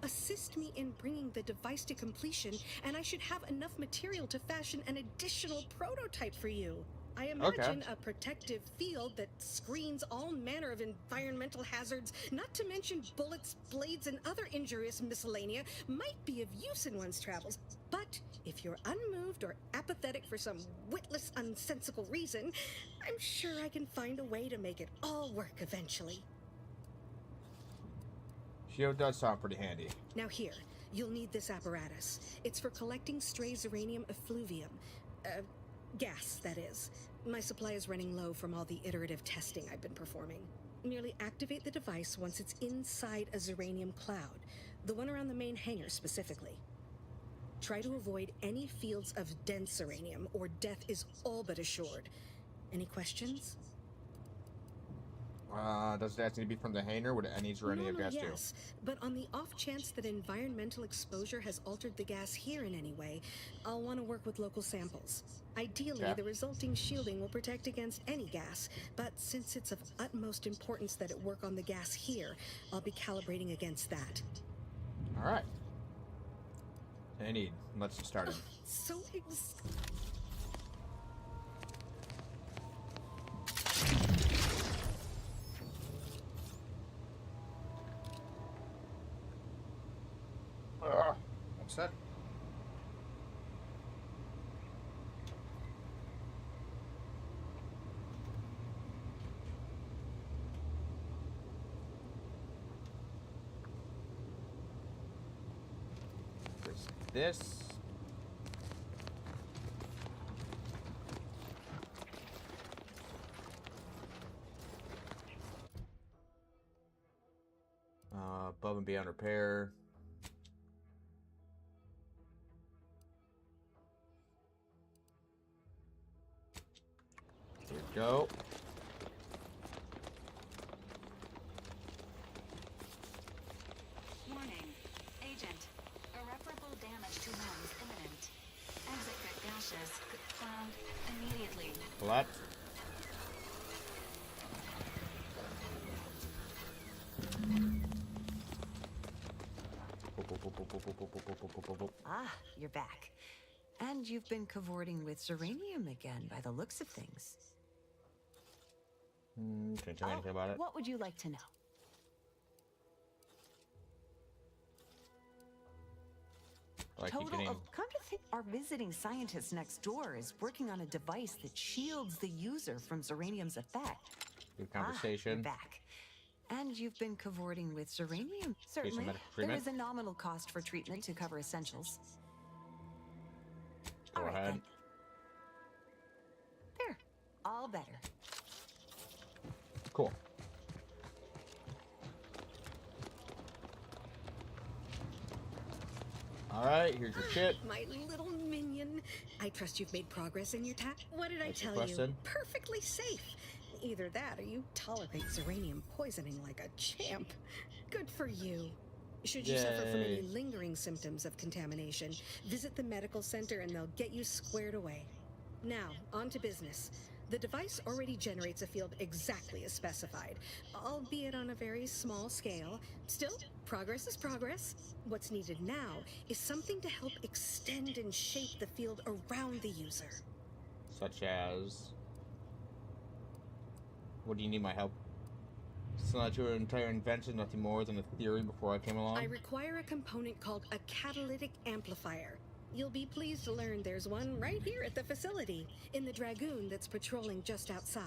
Assist me in bringing the device to completion, and I should have enough material to fashion an additional prototype for you. I imagine a protective field that screens all manner of environmental hazards, not to mention bullets, blades, and other injurious miscellanea, might be of use in one's travels. But if you're unmoved or apathetic for some witless, unsensical reason, I'm sure I can find a way to make it all work eventually. Shield does sound pretty handy. Now here, you'll need this apparatus. It's for collecting stray Zeranium effluvium. Gas, that is. My supply is running low from all the iterative testing I've been performing. Merely activate the device once it's inside a Zeranium cloud, the one around the main hangar specifically. Try to avoid any fields of dense Zeranium, or death is all but assured. Any questions? Does it have to be from the hangar? Would any Zeranium gas do? Yes, but on the off chance that environmental exposure has altered the gas here in any way, I'll want to work with local samples. Ideally, the resulting shielding will protect against any gas, but since it's of utmost importance that it work on the gas here, I'll be calibrating against that. All right. I need. Let's get started. So What's that? this. Above and beyond repair. Here we go. Warning. Agent. Irreparable damage to lungs imminent. Exit grid gaseous. Found immediately. What? Ah, you're back. And you've been cavorting with Zeranium again, by the looks of things. Can you tell me anything about it? What would you like to know? Like Come to think, our visiting scientist next door is working on a device that shields the user from Zeranium's effect. Good conversation. You're back. And you've been cavorting with Zeranium. Certainly. There is a nominal cost for treatment to cover essentials. Go ahead. Then. There. All better. Cool. Alright, here's your shit. My little minion. I trust you've made progress in your task. What did I tell you? Question. Perfectly safe. Either that or you tolerate Zeranium poisoning like a champ. Good for you. Should you suffer from any lingering symptoms of contamination, visit the medical center and they'll get you squared away. Now, on to business. The device already generates a field exactly as specified, albeit on a very small scale. Still, progress is progress. What's needed now is something to help extend and shape the field around the user. Such as... What do you need my help? It's not your entire invention, nothing more than a theory before I came along? I require a component called a catalytic amplifier. You'll be pleased to learn there's one right here at the facility, in the Dragoon that's patrolling just outside.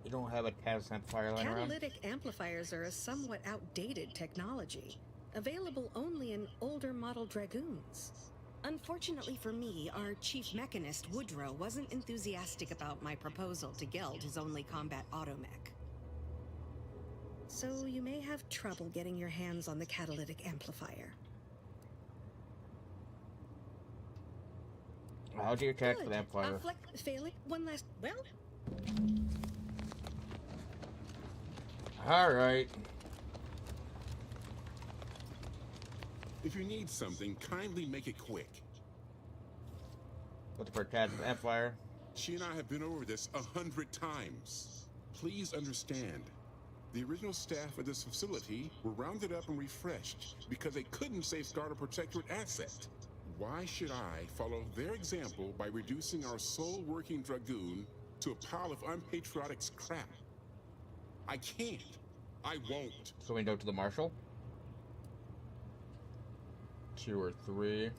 You don't have a catalytic amplifier lying around? Catalytic amplifiers are a somewhat outdated technology, available only in older model Dragoons. Unfortunately for me, our chief mechanist, Woodrow, wasn't enthusiastic about my proposal to Geld his only combat automech. So you may have trouble getting your hands on the catalytic amplifier. How do you check for the amplifier? Failing. One last... Well... Alright. If you need something, kindly make it quick. Looking for a catalytic amplifier? She and I have been over this 100 times. Please understand. The original staff of this facility were rounded up and refreshed because they couldn't safeguard a protectorate asset. Why should I follow their example by reducing our sole working Dragoon to a pile of unpatriotic crap? I can't. I won't. So we go to the Marshal? 2 or 3.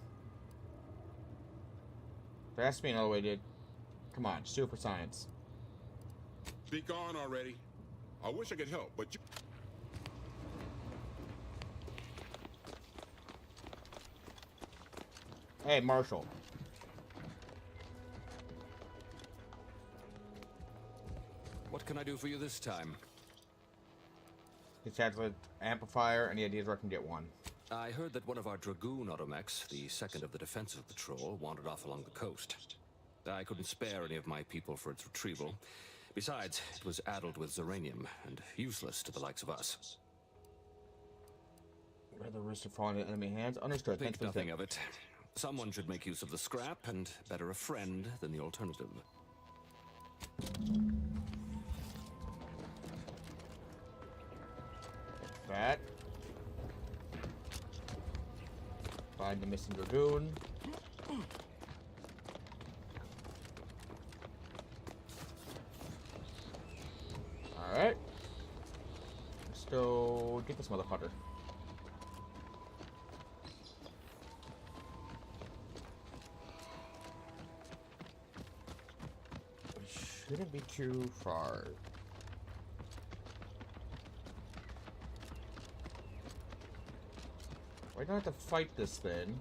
There has to be another way to... Come on, just do it for science. Be gone already. I wish I could help, but you... Hey, Marshal. What can I do for you this time? Catalytic amplifier. Any ideas where I can get one? I heard that one of our Dragoon automechs, the second of the defensive patrol, wandered off along the coast. I couldn't spare any of my people for its retrieval. Besides, it was addled with Zeranium and useless to the likes of us. Rather risk of falling into enemy hands. Understood. Think nothing of it. Someone should make use of the scrap, and better a friend than the alternative. That. Find the missing Dragoon. Alright. Let's go get this motherfucker. Shouldn't be too far. don't have to fight this thing.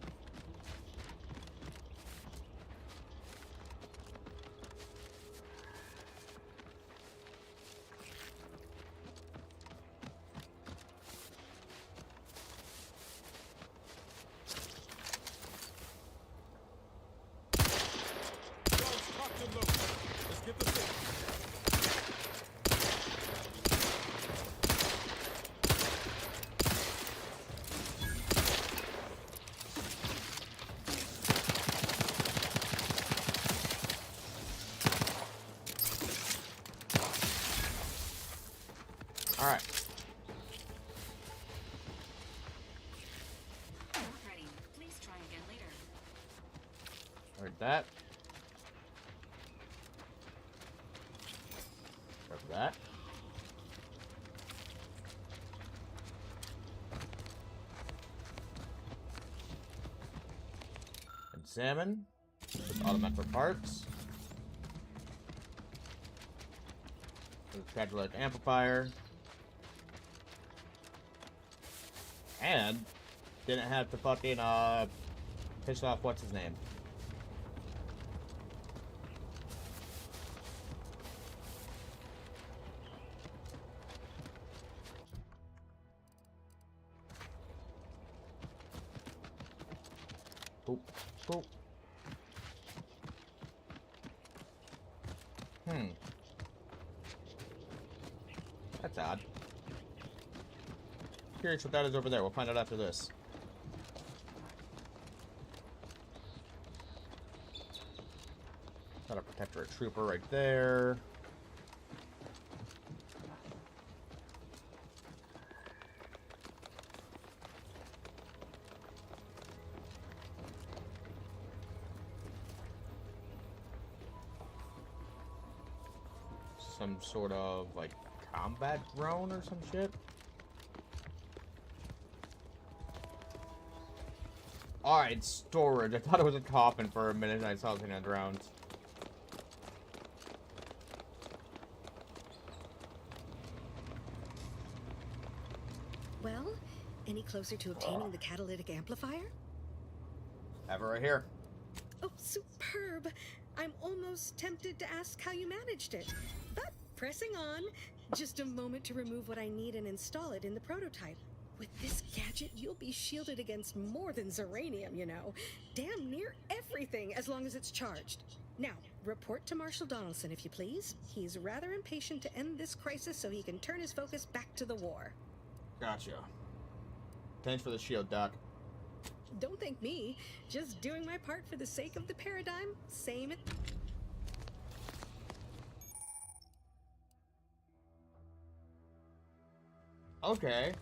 Alright. Ready. Please try again later. Heard that. Heard that. Examine. With automatic parts. With catalytic amplifier. And didn't have to fucking piss off what's his name. Boop, boop. That's odd. Curious what that is over there. We'll find out after this. Got a protectorate trooper right there. Some sort of like combat drone or some shit. Alright, storage. I thought it was a coffin for a minute and I saw something on drones. Well, any closer to obtaining the catalytic amplifier? Have it right here. Oh, superb! I'm almost tempted to ask how you managed it. But pressing on, just a moment to remove what I need and install it in the prototype. With this gadget, you'll be shielded against more than Zeranium, you know. Damn near everything, as long as it's charged. Now, report to Marshal Donaldson, if you please. He's rather impatient to end this crisis so he can turn his focus back to the war. Gotcha. Thanks for the shield, Doc. Don't thank me. Just doing my part for the sake of the paradigm. Same it. Okay.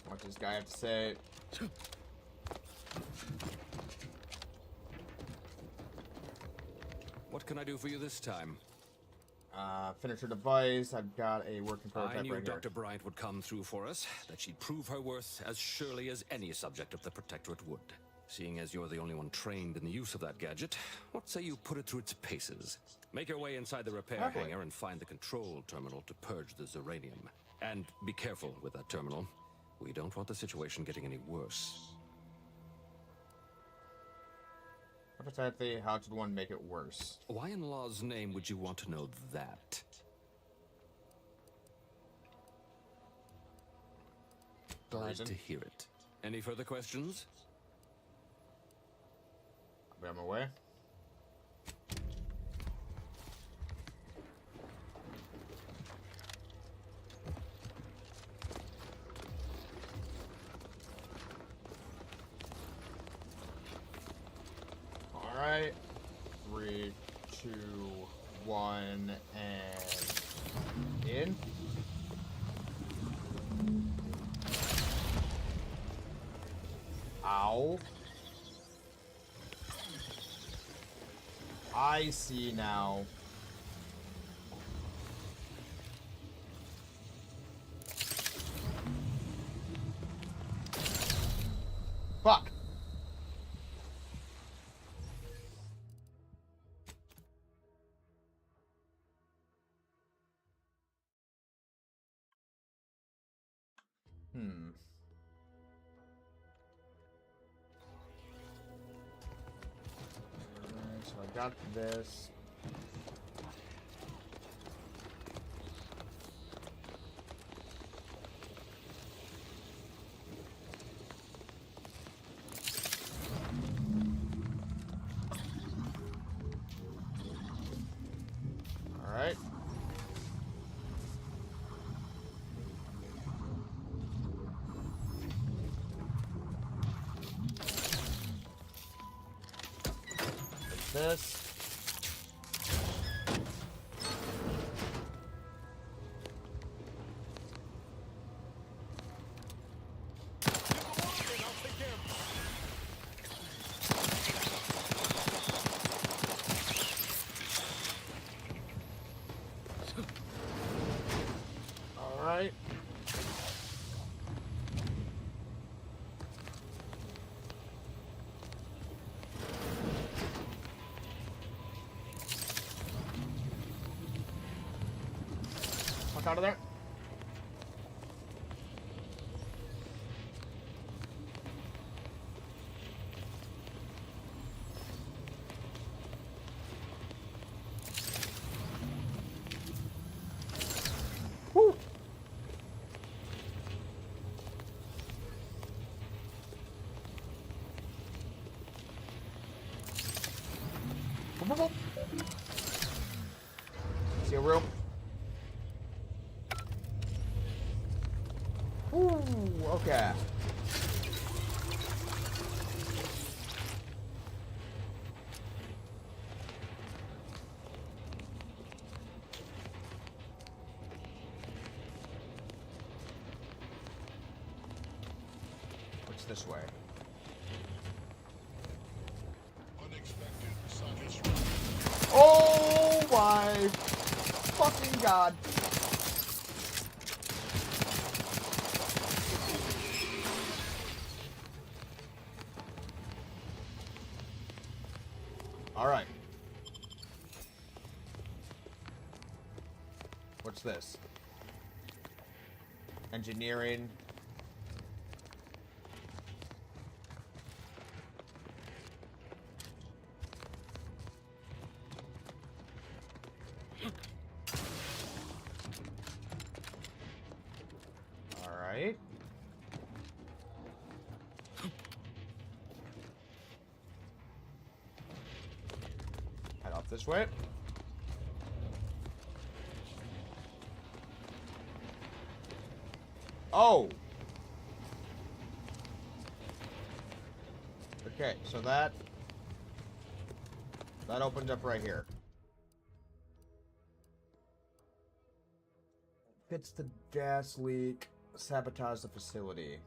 What does this guy have to say? What can I do for you this time? Finish her device. I've got a working prototype I knew right Dr. Bryant would come through for us, that she'd prove her worth as surely as any subject of the Protectorate would. Seeing as you're the only one trained in the use of that gadget, what say you put it through its paces? Make your way inside the repair hangar and find the control terminal to purge the Zeranium. And be careful with that terminal. We don't want the situation getting any worse. What exactly? How should one make it worse? Why in law's name would you want to know that? Glad to hear it. Any further questions? I'll be on my way. Alright. 3, 2, 1, and in. Ow. I see now. Fuck. got this. All right. This. All right. Fuck out of there. Woo. See a room. Ooh, okay. What's this way? Oh my fucking god. All right. What's this? Engineering. All right. Head off this way. Oh! Okay, so that opens up right here. Fits the gas leak. Sabotage the facility.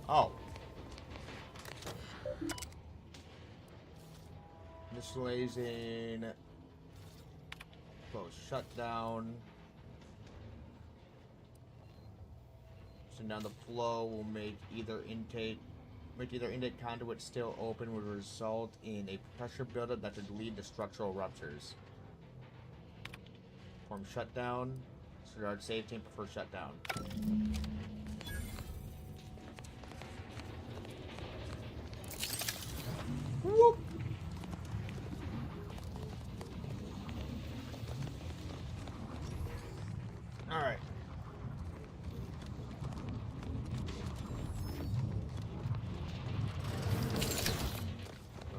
Oh. Mislazing. Close shutdown. So now the flow will make either intake conduit still open, would result in a pressure buildup that could lead to structural ruptures. Perform shutdown. Start safety and prefer shutdown. Whoop. All right.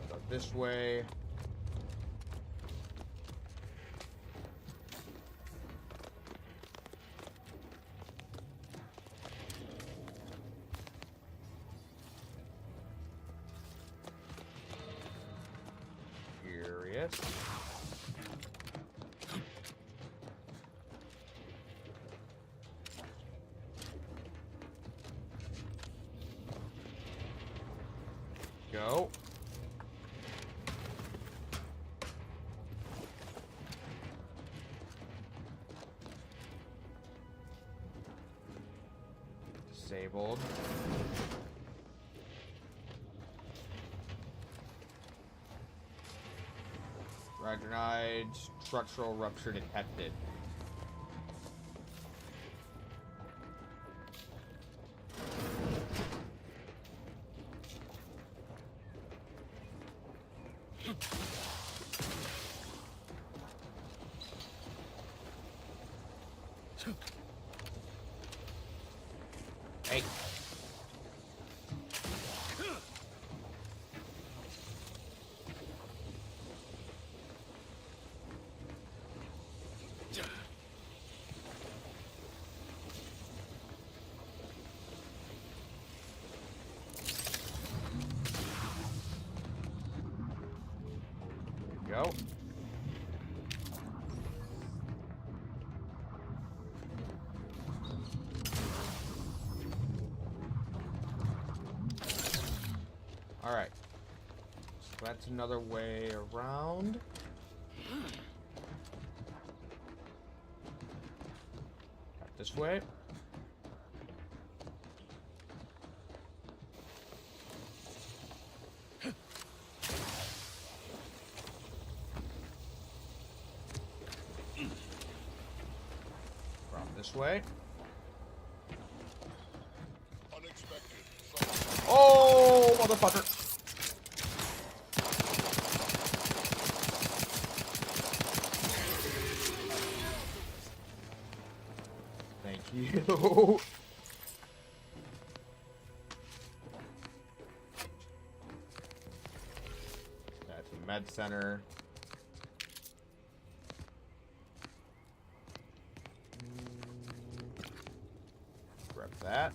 Go this way. Curious. Go. Disabled. Denied. Structural rupture detected. Hey. Go. All right. So that's another way around. Got this way. This way. Oh, motherfucker. Thank you. That's a med center. Grab that.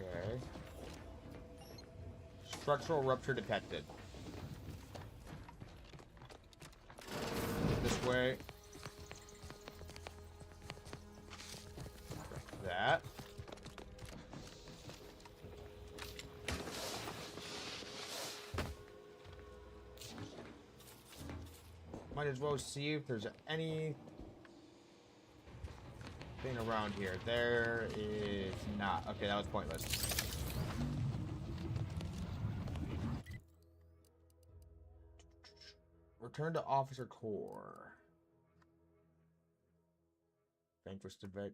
Okay. Structural rupture detected. This way. That. Might as well see if there's anything around here. There is not. Okay, that was pointless. Return to Officer Core. Vanquish the vet.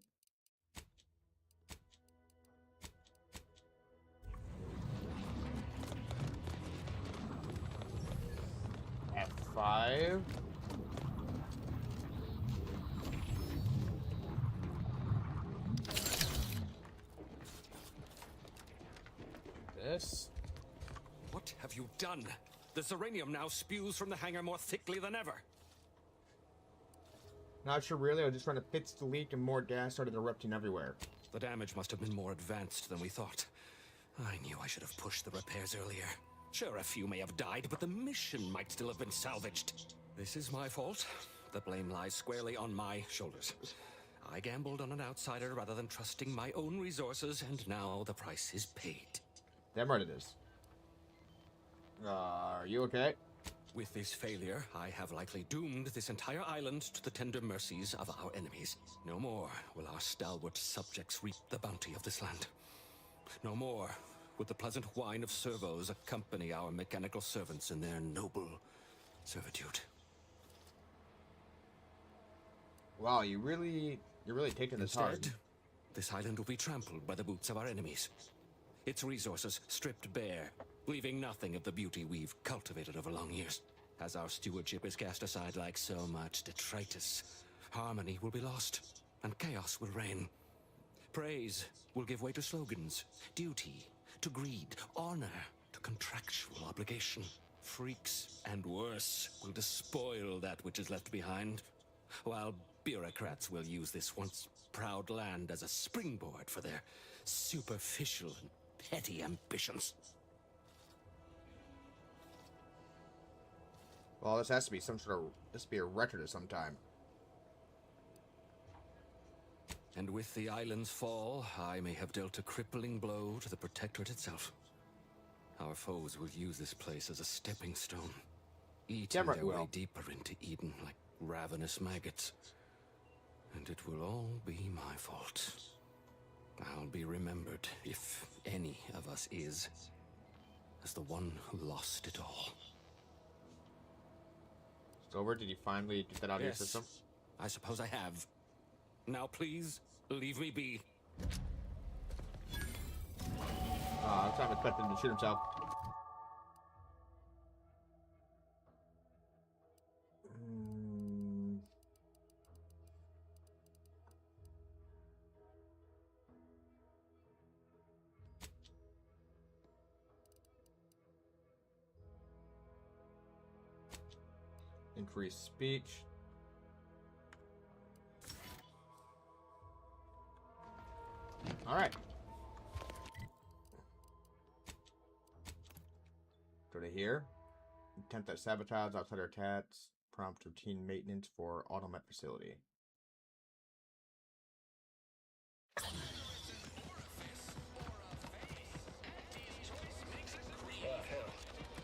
F5. This. What have you done? The Zeranium now spews from the hangar more thickly than ever. Not sure really, I was just trying to fix the leak and more gas started erupting everywhere. The damage must have been more advanced than we thought. I knew I should have pushed the repairs earlier. Sure, a few may have died, but the mission might still have been salvaged. This is my fault. The blame lies squarely on my shoulders. I gambled on an outsider rather than trusting my own resources, and now the price is paid. Damn right it is. Are you okay? With this failure, I have likely doomed this entire island to the tender mercies of our enemies. No more will our stalwart subjects reap the bounty of this land. No more will the pleasant whine of servos accompany our mechanical servants in their noble servitude. Wow, you're really taking this hard. Instead, this island will be trampled by the boots of our enemies. Its resources stripped bare, leaving nothing of the beauty we've cultivated over long years. As our stewardship is cast aside like so much detritus, harmony will be lost, and chaos will reign. Praise will give way to slogans, duty to greed, honor to contractual obligation. Freaks and worse will despoil that which is left behind, while bureaucrats will use this once proud land as a springboard for their superficial and petty ambitions. Well, this has to be some sort of... This be a record of some time. And with the island's fall, I may have dealt a crippling blow to the Protectorate itself. Our foes will use this place as a stepping stone, eating their way deeper into Eden like ravenous maggots. And it will all be my fault. I'll be remembered, if any of us is, as the one who lost it all. It's over? Did you finally get that out of your system? I suppose I have. Now please, leave me be. expected him to shoot himself. Increase speech. All right. Go to here. Attempt that sabotage outsider attacks. Prompt routine maintenance for Automet facility. Oh, hell.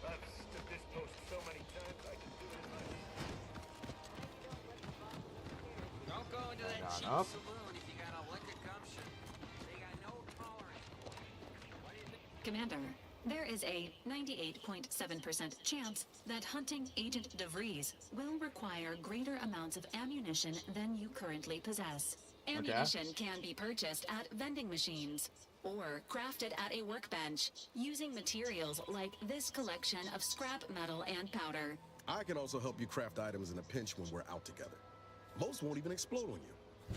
I've stood this post so many times I can do it in my... Don't go into that cheap up. saloon if you got a liquor gumption. They got no tolerance for it. What do you think? Commander, there is a 98.7% chance that hunting Agent DeVries will require greater amounts of ammunition than you currently possess. Ammunition can be purchased at vending machines or crafted at a workbench using materials like this collection of scrap metal and powder. I can also help you craft items in a pinch when we're out together. Most won't even explode on you.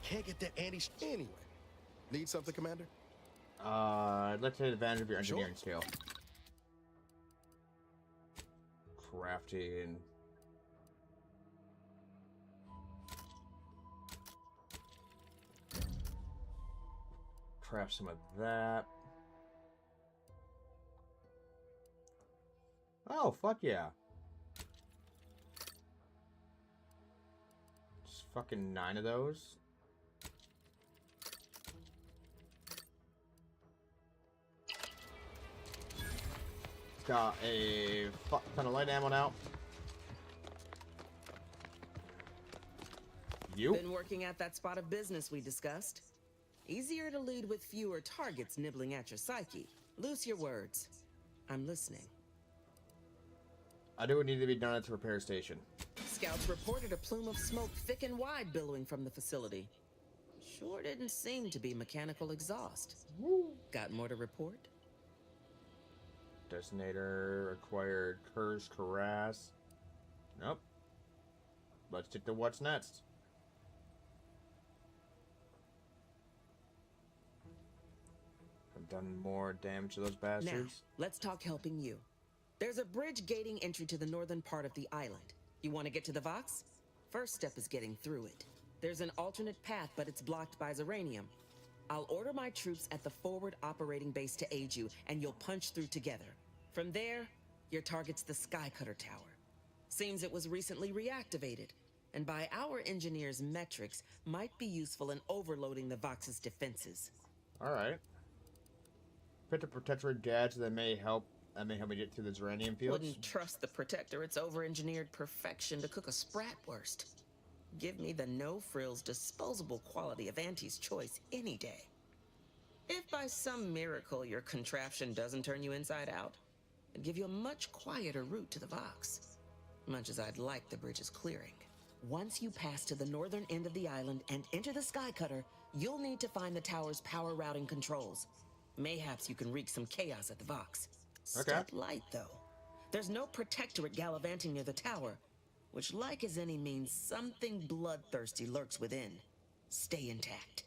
Can't get that Andy anyway. Need something, Commander? Let's take advantage of your engineering skill. Crafting. Craft some of that. Oh, fuck yeah. Just fucking 9 of those. Got a fuck ton of light ammo now. You? Been working at that spot of business we discussed. Easier to lead with fewer targets nibbling at your psyche. Loose your words. I'm listening. I do what needed to be done at the repair station. Scouts reported a plume of smoke thick and wide billowing from the facility. Sure didn't seem to be mechanical exhaust. Got more to report? Designator acquired Curse Harass. Nope. Let's get to what's next. I've done more damage to those bastards. Now, let's talk helping you. There's a bridge gating entry to the northern part of the island. You want to get to the Vox? First step is getting through it. There's an alternate path, but it's blocked by Zeranium. I'll order my troops at the forward operating base to aid you, and you'll punch through together. From there, your target's the Skycutter Tower. Seems it was recently reactivated, and by our engineers' metrics, might be useful in overloading the Vox's defenses. Alright. Put the Protectorate gadgets that may help me get through the Zeranium fields. Wouldn't trust the Protectorate's over-engineered perfection to cook a Spratwurst. Give me the no-frills, disposable quality of Auntie's choice any day. If by some miracle your contraption doesn't turn you inside out, it'd give you a much quieter route to the Vox. Much as I'd like the bridge's clearing. Once you pass to the northern end of the island and enter the Skycutter, you'll need to find the tower's power routing controls. Mayhaps you can wreak some chaos at the Vox. Step light, though. There's no Protectorate gallivanting near the tower, which, like as any, means something bloodthirsty lurks within. Stay intact.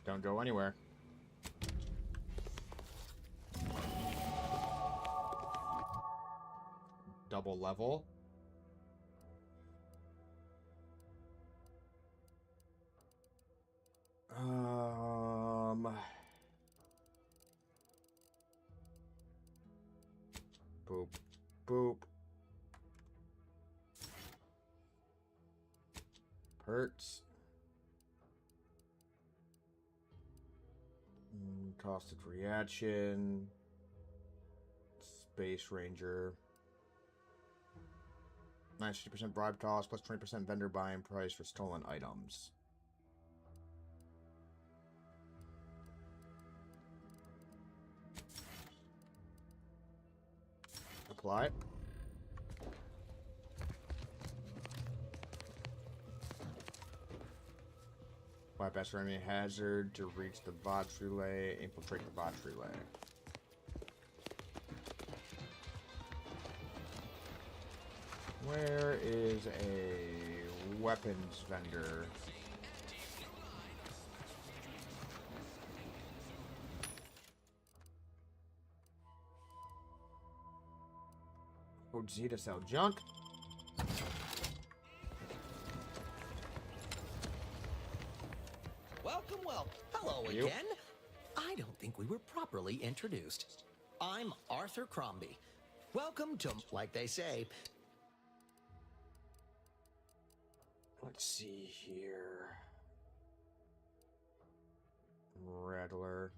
Don't go anywhere. Double level. Boop. Boop. Hurts. Cost of reaction. Space Ranger. 90% bribe cost plus 20% vendor buying price for stolen items. Apply. Bypass enemy hazard to reach the VOTS relay. Infiltrate the VOTS relay. Where is a weapons vendor? OG to sell junk. Welcome, welcome. Hello again. I don't think we were properly introduced. I'm Arthur Crombie. Welcome to, like they say... Let's see here. Rattler.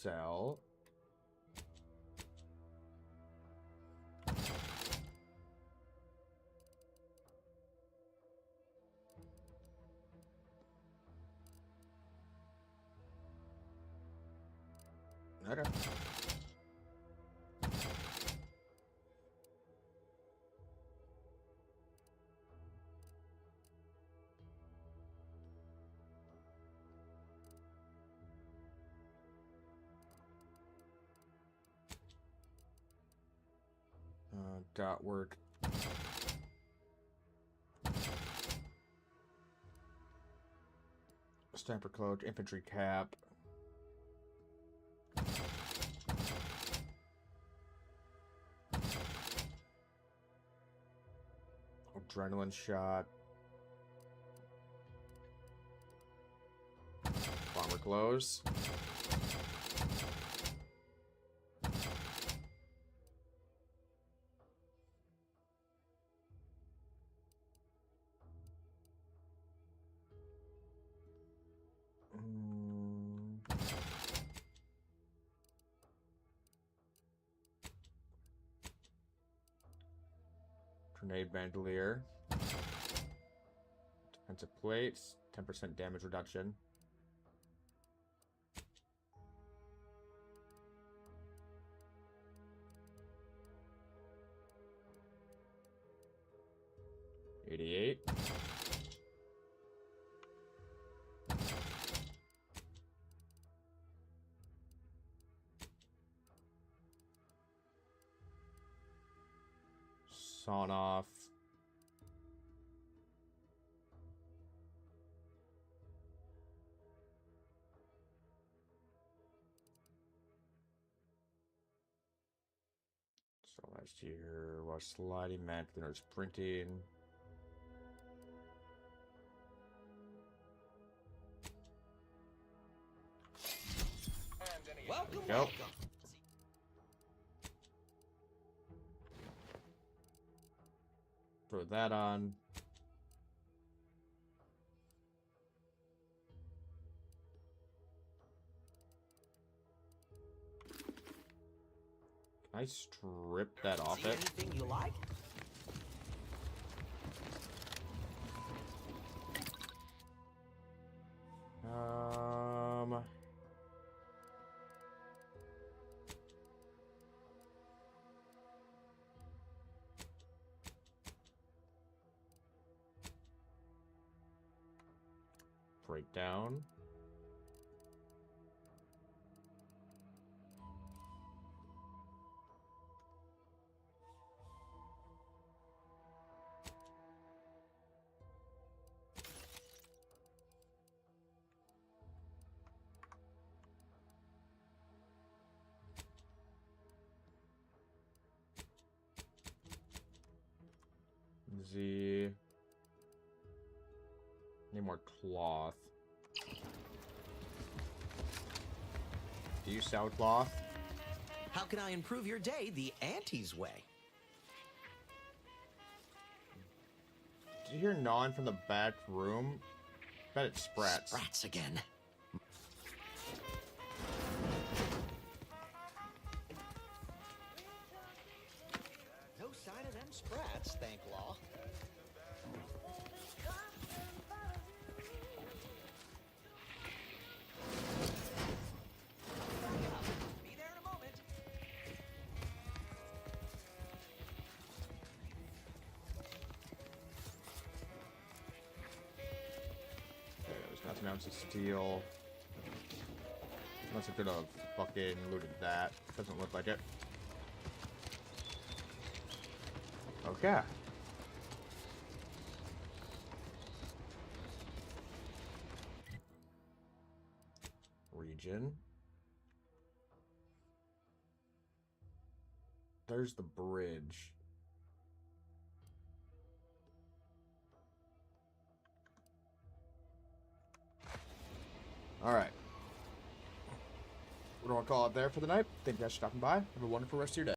Sell. Okay. Dot work. Stamper cloak, infantry cap. Adrenaline shot. Bomber clothes. Grenade bandolier. Defensive plates. 10% damage reduction. $88. Sawn off. So last year was sliding mat, then it was printing. Welcome, Go. welcome. Throw that on. Can I strip that off See it? anything you like? Breakdown. Z. Need more cloth. Do you sell cloth? How can I improve your day the Auntie's way? Did you hear gnawing from the back room? Bet it's Sprats. Sprats again. No sign of them Sprats, thank law. Be there in a moment. ounce of steel. Unless I could have fucking looted that. Doesn't look like it. Okay. Region. There's the bridge. Alright. We're going to call it there for the night. Thank you guys for stopping by. Have a wonderful rest of your day.